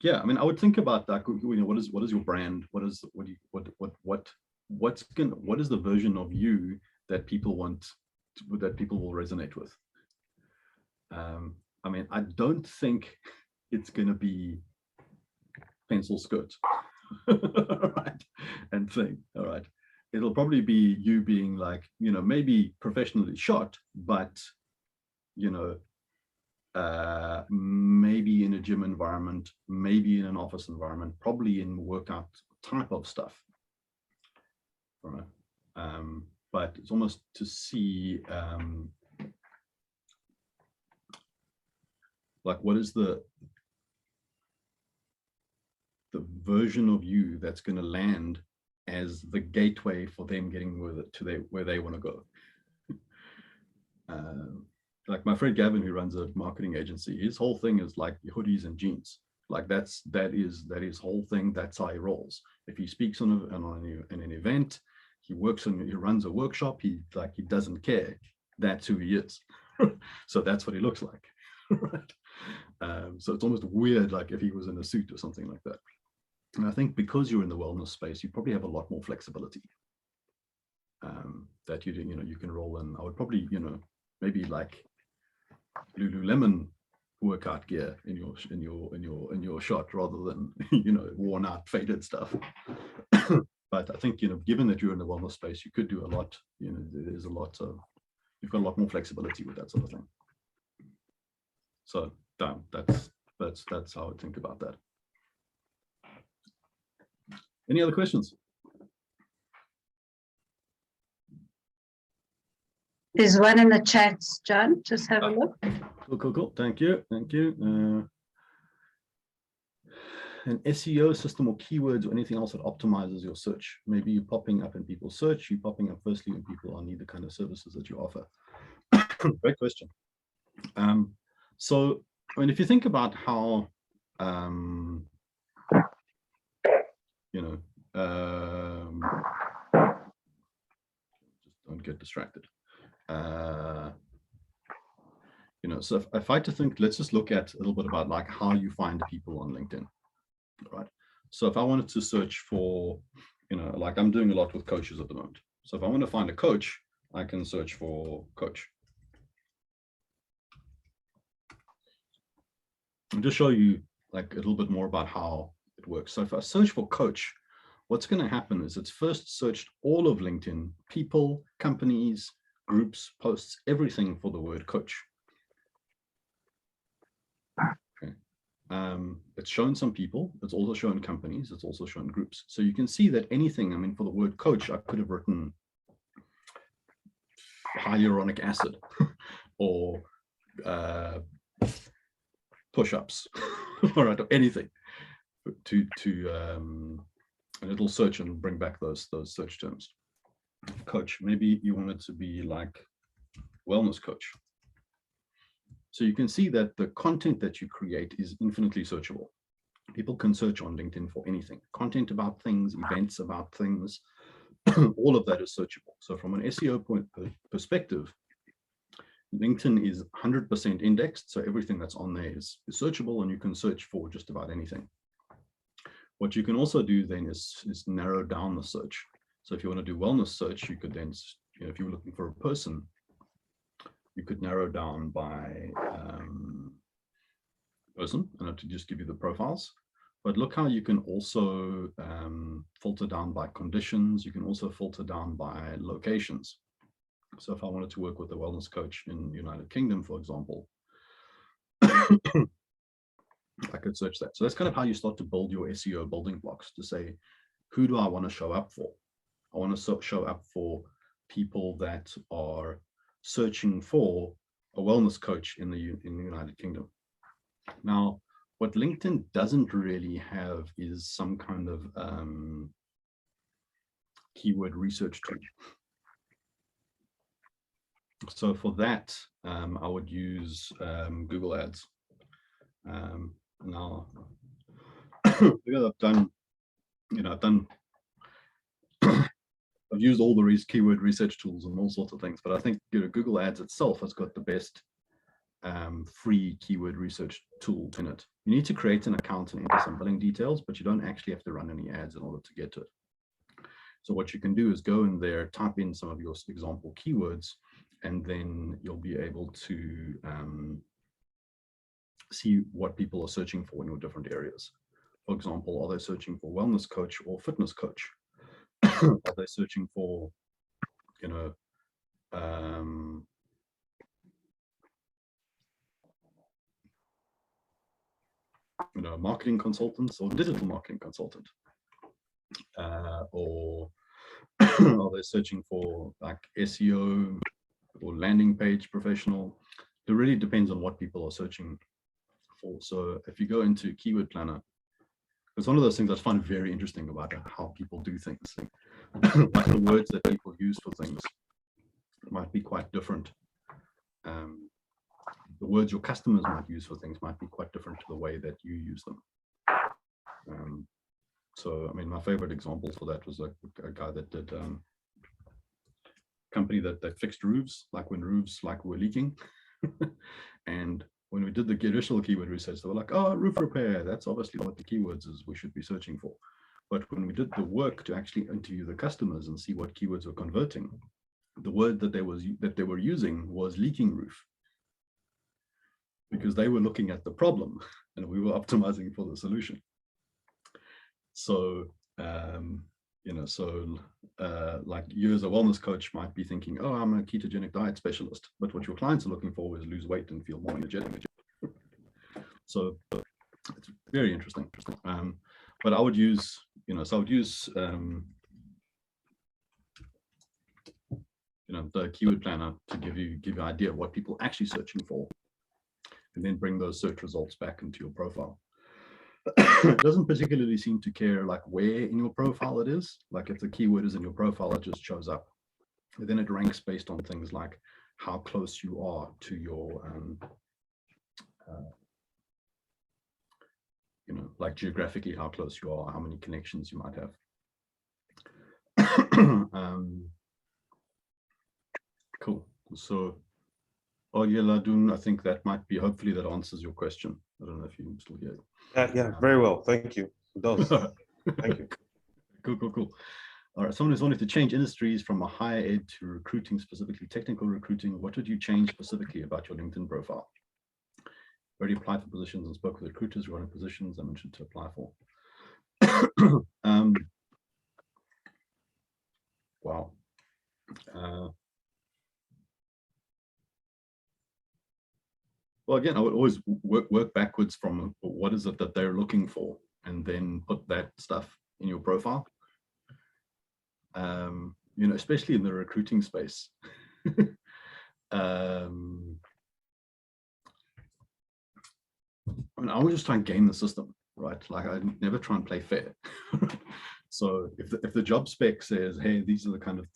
Yeah, I mean, I would think about that. What is your brand? What is the version of you that people want, that people will resonate with? I mean, I don't think it's going to be pencil skirts, right? And thing, all right. It'll probably be you being like, maybe professionally shot, but maybe in a gym environment, maybe in an office environment, probably in workout type of stuff. Right? But it's almost to see like, what is the version of you that's going to land as the gateway for them getting where they want to go. Like my friend Gavin, who runs a marketing agency, his whole thing is like hoodies and jeans. Like that is his whole thing. That's how he rolls. If he speaks on an event, he runs a workshop. He doesn't care. That's who he is. So that's what he looks like. Right. So it's almost weird, like if he was in a suit or something like that. And I think because you're in the wellness space, you probably have a lot more flexibility that you can roll in. I would probably maybe like Lululemon workout gear in your shot rather than worn out faded stuff. But I think given that you're in the wellness space, you could do a lot. There's a lot of, you've got a lot more flexibility with that sort of thing. So that's how I would think about that. Any other questions? There's one in the chat, John. Just have a look. Cool. Thank you. An SEO system or keywords or anything else that optimizes your search. Maybe you're popping up in people's search. You're popping up firstly when people need the kind of services that you offer. Great question. So, I mean, if you think about how, just don't get distracted. So if I had to think, let's just look at a little bit about like how you find people on LinkedIn, right? So if I wanted to search for, like I'm doing a lot with coaches at the moment. So if I want to find a coach, I can search for coach. I'll just show you like a little bit more about how it works. So if I search for coach, what's going to happen is it's first searched all of LinkedIn, people, companies, groups, posts, everything for the word coach. Okay. It's shown some people, it's also shown companies, it's also shown groups. So you can see that anything, I mean, for the word coach, I could have written hyaluronic acid or push-ups, all right, or anything and it'll search and bring back those search terms. Coach, maybe you want it to be like wellness coach. So you can see that the content that you create is infinitely searchable. People can search on LinkedIn for anything, content about things, events about things, all of that is searchable. So from an SEO perspective, LinkedIn is 100% indexed. So everything that's on there is searchable, and you can search for just about anything. What you can also do then is narrow down the search. So if you want to do wellness search, you could then, if you were looking for a person, you could narrow down by person, and it would just give you the profiles. But look how you can also filter down by conditions. You can also filter down by locations. So if I wanted to work with a wellness coach in the United Kingdom, for example, I could search that. So that's kind of how you start to build your SEO building blocks to say, who do I want to show up for? I want to show up for people that are searching for a wellness coach in the United Kingdom. Now, what LinkedIn doesn't really have is some kind of keyword research tool. So for that, I would use Google Ads. Now, because I've used all the keyword research tools and all sorts of things, but I think Google Ads itself has got the best free keyword research tool in it. You need to create an account and enter some billing details, but you don't actually have to run any ads in order to get to it. So what you can do is go in there, type in some of your example keywords, and then you'll be able to see what people are searching for in your different areas. For example, are they searching for wellness coach or fitness coach? Are they searching for, marketing consultants or digital marketing consultant? Or are they searching for like SEO or landing page professional? It really depends on what people are searching for. So if you go into Keyword Planner, it's one of those things I find very interesting about how people do things. Like the words that people use for things might be quite different. The words your customers might use for things might be quite different to the way that you use them. So, I mean, my favorite example for that was a guy that did company that fixed roofs, like when roofs were leaking. And when we did the initial keyword research, they were like, oh, roof repair, that's obviously what the keywords is we should be searching for. But when we did the work to actually interview the customers and see what keywords were converting, the word that they were using was leaking roof, because they were looking at the problem and we were optimizing for the solution. So, like you as a wellness coach might be thinking, oh, I'm a ketogenic diet specialist, but what your clients are looking for is lose weight and feel more energetic. So it's very interesting. But I would use, so I would use, the keyword planner to give you an idea of what people are actually searching for, and then bring those search results back into your profile. It doesn't particularly seem to care like where in your profile it is. Like if the keyword is in your profile, it just shows up. And then it ranks based on things like how close you are to your, like geographically how close you are, how many connections you might have. Cool. So, Oyeladun, I think that might be, hopefully that answers your question. I don't know if you still hear it. Yeah, very well. Thank you. It does. Thank you. Cool. All right, someone who's wanted to change industries from a higher ed to recruiting, specifically technical recruiting. What would you change specifically about your LinkedIn profile? Already applied for positions and spoke with recruiters who are in positions I mentioned to apply for. Wow. Well, again, I would always work backwards from what is it that they're looking for, and then put that stuff in your profile. You know, especially in the recruiting space. I mean, I would just try and game the system, right? Like I never try and play fair. So if the job spec says, hey, these are the kind of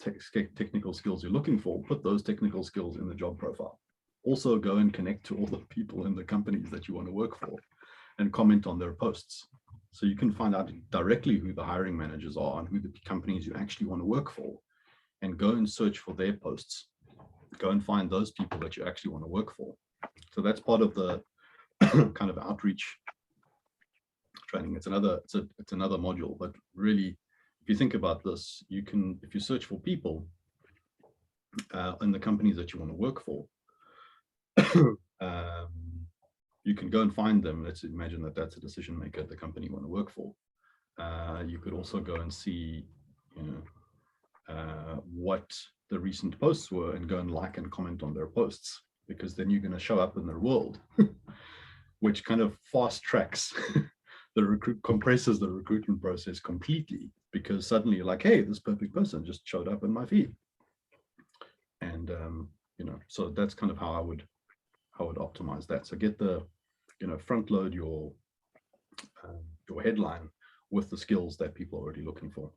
technical skills you're looking for, put those technical skills in the job profile. Also go and connect to all the people in the companies that you want to work for and comment on their posts. So you can find out directly who the hiring managers are and who the companies you actually want to work for, and go and search for their posts. Go and find those people that you actually want to work for. So that's part of the kind of outreach training. It's another module, but really, if you think about this, you can, if you search for people in the companies that you want to work for, you can go and find them. Let's imagine that that's a decision maker at the company you want to work for. You could also go and see, you know, what the recent posts were, and go and like and comment on their posts, because then you're going to show up in their world, which kind of fast tracks compresses the recruitment process completely, because suddenly you're like, hey, this perfect person just showed up in my feed. And you know, so that's kind of how I would optimize that. So get the, you know, front load your headline with the skills that people are already looking for.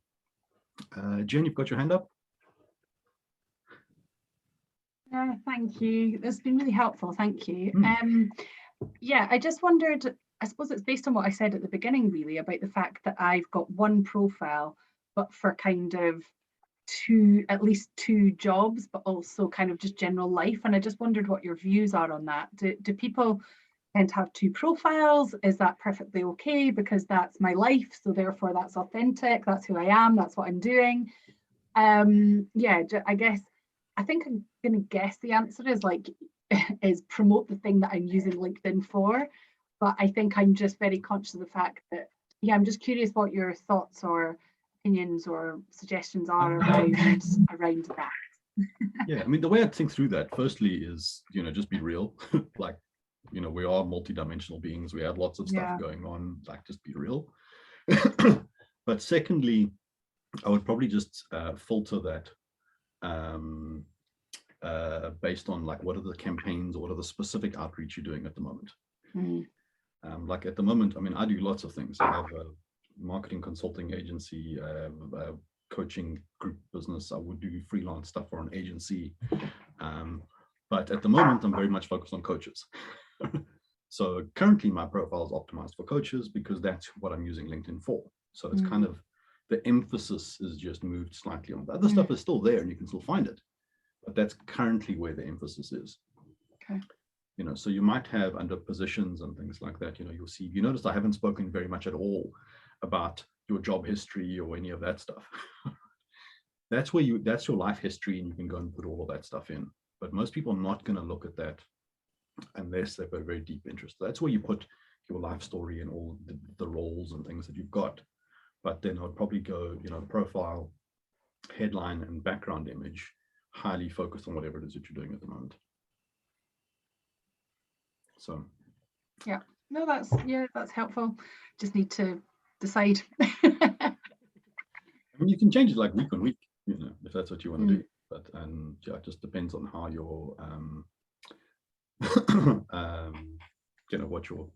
Jen, you've got your hand up. Yeah, thank you. That's been really helpful. Thank you. Yeah, I just wondered, I suppose it's based on what I said at the beginning, really, about the fact that I've got one profile, but for kind of at least two jobs, but also kind of just general life. And I just wondered what your views are on that. Do people tend to have two profiles? Is that perfectly okay? Because that's my life, so therefore that's authentic, that's who I am, that's what I'm doing. Yeah, I guess, I think I'm gonna guess the answer is like, is promote the thing that I'm using LinkedIn for. But I think I'm just very conscious of the fact that, yeah, I'm just curious what your thoughts or opinions or suggestions are around that. Yeah, I mean, the way I think through that, firstly, is, you know, just be real. Like, you know, we are multidimensional beings. We have lots of stuff going on. Like, just be real. But secondly, I would probably just filter that based on like, what are the campaigns, or what are the specific outreach you're doing at the moment. Like at the moment, I mean, I do lots of things. I have a marketing consulting agency, a coaching group business. I would do freelance stuff for an agency. But at the moment, I'm very much focused on coaches. So currently my profile is optimized for coaches, because that's what I'm using LinkedIn for. So it's kind of, the emphasis is just moved slightly on. The other stuff is still there and you can still find it, but that's currently where the emphasis is. Okay. You know, so you might have under positions and things like that, you know, you'll see, you notice I haven't spoken very much at all about your job history or any of that stuff. That's where that's your life history, and you can go and put all of that stuff in. But most people are not going to look at that unless they've got a very deep interest. That's where you put your life story and all the roles and things that you've got. But then I'd probably go, you know, profile, headline, and background image, highly focused on whatever it is that you're doing at the moment. So yeah, no, that's helpful. Just need to decide. I mean, you can change it like week on week, you know, if that's what you want to do. But yeah, it just depends on how your you know, what your,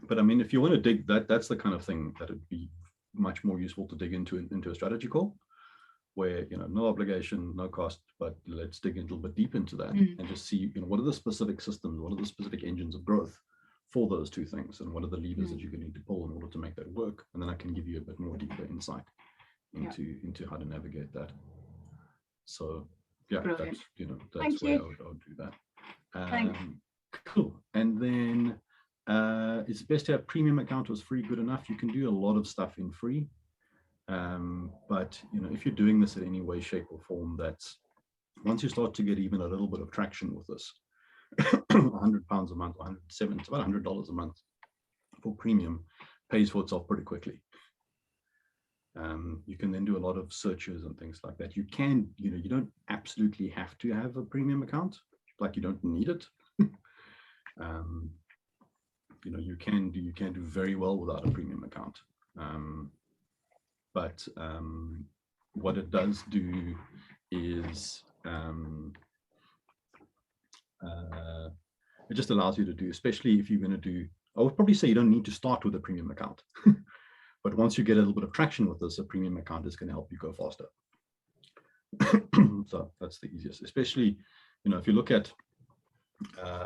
but I mean, if you want to dig that's the kind of thing that would be much more useful to dig into a strategy call, where, you know, no obligation, no cost, but let's dig a little bit deep into that and just see, you know, what are the specific systems, what are the specific engines of growth for those two things, and what are the levers that you're going to need to pull in order to make that work. And then I can give you a bit more deeper insight into how to navigate that. So yeah, brilliant. that's, you know, that's where I would do that. Thanks. Cool. And then it's best to have premium account. Was free good enough? You can do a lot of stuff in free. But you know, if you're doing this in any way, shape, or form, that's, once you start to get even a little bit of traction with this, £100 a month, it's about $100 a month for premium, pays for itself pretty quickly. You can then do a lot of searches and things like that. You can, you don't absolutely have to have a premium account, like you don't need it. You can do very well without a premium account. But what it does do is it just allows you to do, especially if you're going to do, I would probably say you don't need to start with a premium account. But once you get a little bit of traction with this, a premium account is going to help you go faster. So that's the easiest, especially, if you look at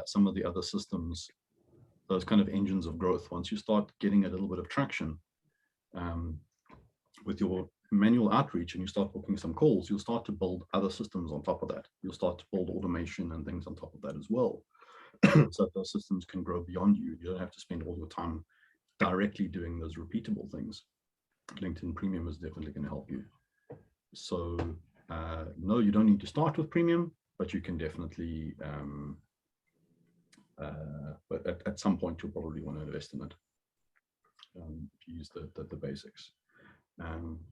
some of the other systems, those kind of engines of growth, once you start getting a little bit of traction with your manual outreach and you start booking some calls, you'll start to build other systems on top of that. You'll start to build automation and things on top of that as well. So that those systems can grow beyond you. You don't have to spend all your time directly doing those repeatable things. LinkedIn Premium is definitely going to help you. So no, you don't need to start with Premium, but you can definitely, but at some point you'll probably want to invest in it. Use the basics.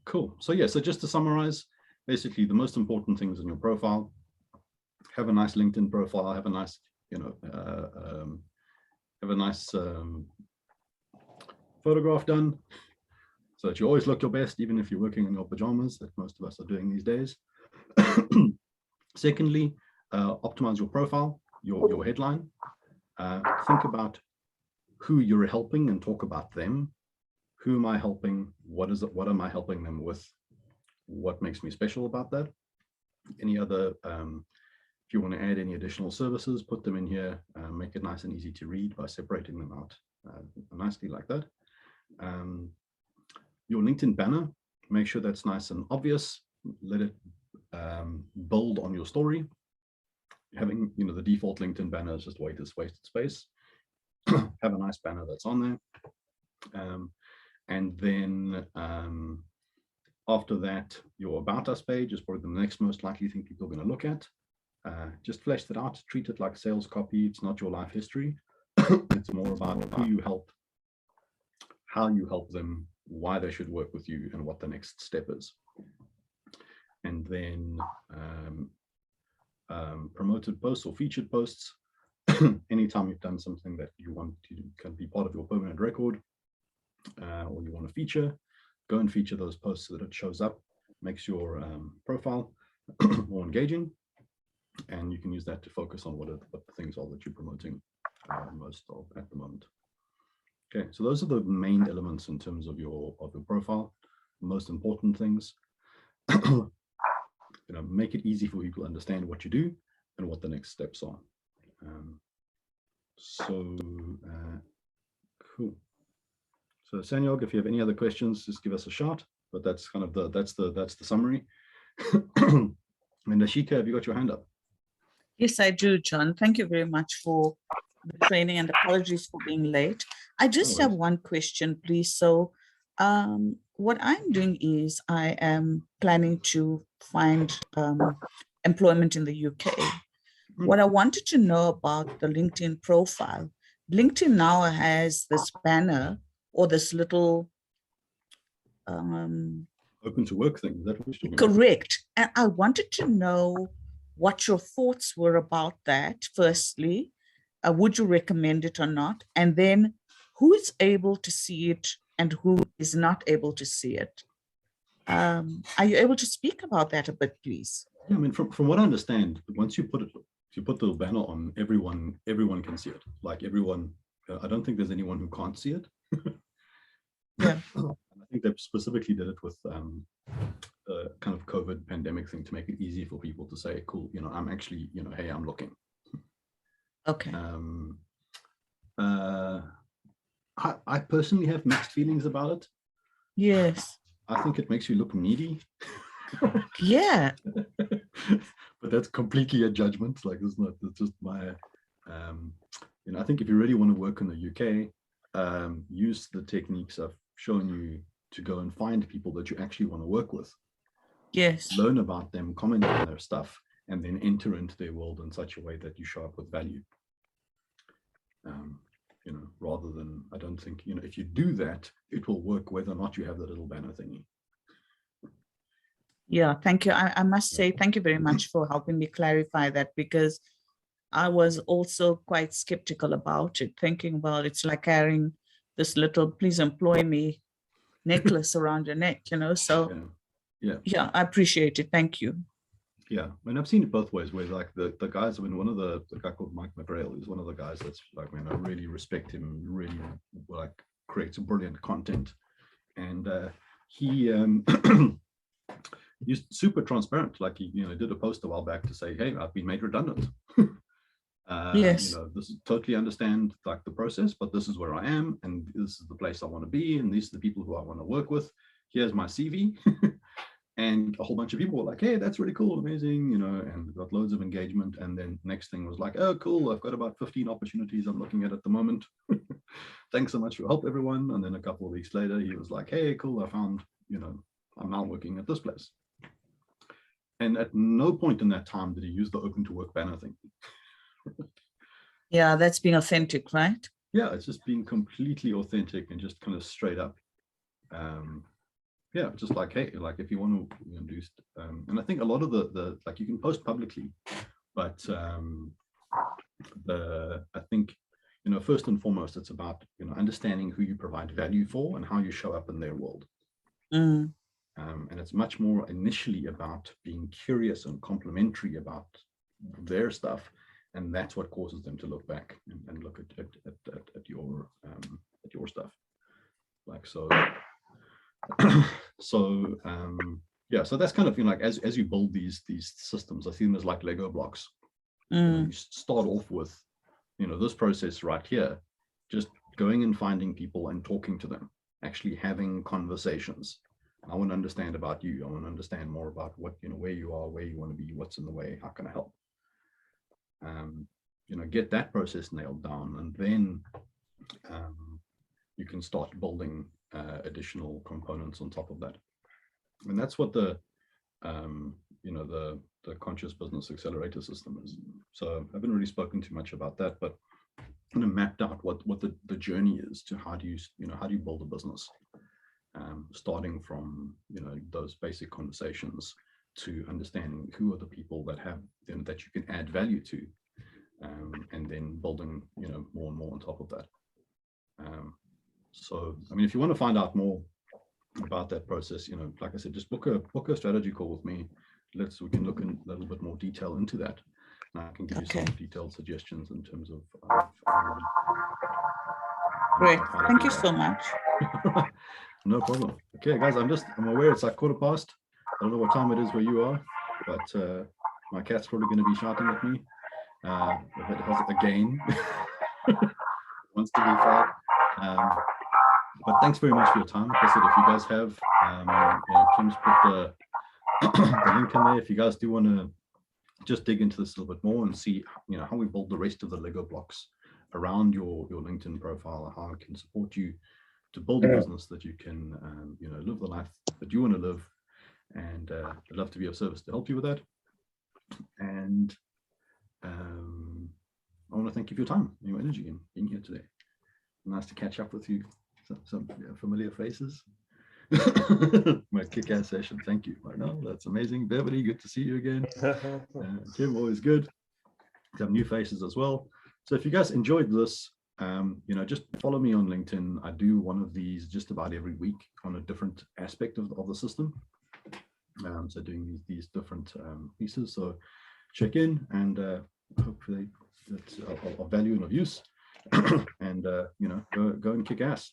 Cool. So yeah, so just to summarize, basically the most important things in your profile: have a nice LinkedIn profile, have a nice, have a nice photograph done, so that you always look your best, even if you're working in your pajamas, that most of us are doing these days. Secondly, optimize your profile, your headline. Think about who you're helping and talk about them. Who am I helping? What is it? What am I helping them with? What makes me special about that? Any other, if you want to add any additional services, put them in here. Make it nice and easy to read by separating them out nicely like that. Your LinkedIn banner, make sure that's nice and obvious. Let it build on your story. Having, the default LinkedIn banner is just wasted space. Have a nice banner that's on there. And then after that, your About Us page is probably the next most likely thing people are going to look at. Just flesh that out, treat it like sales copy. It's not your life history. It's more about who you help, how you help them, why they should work with you, and what the next step is. And then promoted posts or featured posts. Anytime you've done something that you want to can be part of your permanent record, or you want to feature, go and feature those posts so that it shows up, makes your profile more engaging, and you can use that to focus on what the things are that you're promoting most of at the moment. Okay, so those are the main elements in terms of your profile, the most important things. Make it easy for people to understand what you do and what the next steps are. Cool. So Sanyog, if you have any other questions, just give us a shout. But that's kind of that's the summary. And Ashika, have you got your hand up? Yes, I do, John. Thank you very much for the training, and apologies for being late. I just have one question, please. So what I'm doing is I am planning to find employment in the UK. What I wanted to know about the LinkedIn profile, LinkedIn now has this banner or this little open to work thing. Is that what you're talking correct. And I wanted to know what your thoughts were about that. Firstly, would you recommend it or not? And then who is able to see it and who is not able to see it? Are you able to speak about that a bit, please? Yeah, I mean, from what I understand, once you put the banner on, everyone can see it. Like everyone, I don't think there's anyone who can't see it. Yeah. I think they specifically did it with the kind of COVID pandemic thing to make it easy for people to say, cool, I'm actually, hey, I'm looking. Okay. I personally have mixed feelings about it. Yes. I think it makes you look needy. Yeah. But that's completely a judgment. Like it's just my, I think if you really want to work in the UK, use the techniques I've shown you to go and find people that you actually want to work with. Yes. Learn about them, comment on their stuff, and then enter into their world in such a way that you show up with value. Rather than, I don't think, if you do that, it will work whether or not you have the little banner thingy. Yeah, thank you. I must say thank you very much for helping me clarify that, because I was also quite skeptical about it, thinking about it's like carrying this little "please employ me" necklace around your neck, you know. So yeah, I appreciate it. Thank you. Yeah, and I've seen it both ways, where like the guys, I mean, one of the guy called Mike McGrail is one of the guys that's like, man, I really respect him, really like creates brilliant content. And he he's super transparent. Like he, did a post a while back to say, hey, I've been made redundant. Yes. This is totally understand like the process, but this is where I am, and this is the place I want to be, and these are the people who I want to work with. Here's my CV. And a whole bunch of people were like, hey, that's really cool, amazing, and got loads of engagement. And then next thing was like, oh, cool, I've got about 15 opportunities I'm looking at the moment. Thanks so much for help, everyone. And then a couple of weeks later, he was like, hey, cool, I found, I'm now working at this place. And at no point in that time did he use the open to work banner thing. Yeah, that's being authentic, right? Yeah, it's just being completely authentic and just kind of straight up. Yeah, just like, hey, like if you want to do, and I think a lot of the like you can post publicly, but I think first and foremost it's about understanding who you provide value for and how you show up in their world. Mm. And it's much more initially about being curious and complimentary about their stuff, and that's what causes them to look back and look at your stuff, like so. So yeah, so that's kind of like as you build these systems, I see them as like Lego blocks. You start off with this process right here, just going and finding people and talking to them, actually having conversations. I want to understand about you. I want to understand more about what where you are, where you want to be, what's in the way, how can I help. Get that process nailed down, and then you can start building additional components on top of that. And that's what the conscious business accelerator system is. So I haven't really spoken too much about that, but kind of mapped out what the journey is to how do you build a business, starting from those basic conversations to understanding who are the people that have that you can add value to, and then building more and more on top of that. So, I mean, if you want to find out more about that process, like I said, just book a strategy call with me. We can look in a little bit more detail into that. And I can give you some detailed suggestions in terms of great. Thank you so much. No problem. Okay, guys, I'm aware it's like 15:15. I don't know what time it is where you are, but my cat's probably going to be shouting at me if it has again. Wants to be fed. But thanks very much for your time. Like I said, if you guys have, Kim's put the link in there. If you guys do want to just dig into this a little bit more and see, how we build the rest of the Lego blocks around your LinkedIn profile, how I can support you to build a business that you can, live the life that you want to live. And I'd love to be of service to help you with that. And I want to thank you for your time, and your energy, and being here today. Nice to catch up with you. Some familiar faces. My kick-ass session. Thank you. No, that's amazing. Beverly, good to see you again. Kim, always good. Some new faces as well. So if you guys enjoyed this, just follow me on LinkedIn. I do one of these just about every week on a different aspect of the system. So doing these different pieces. So check in, and hopefully it's of value and of use. And go and kick ass.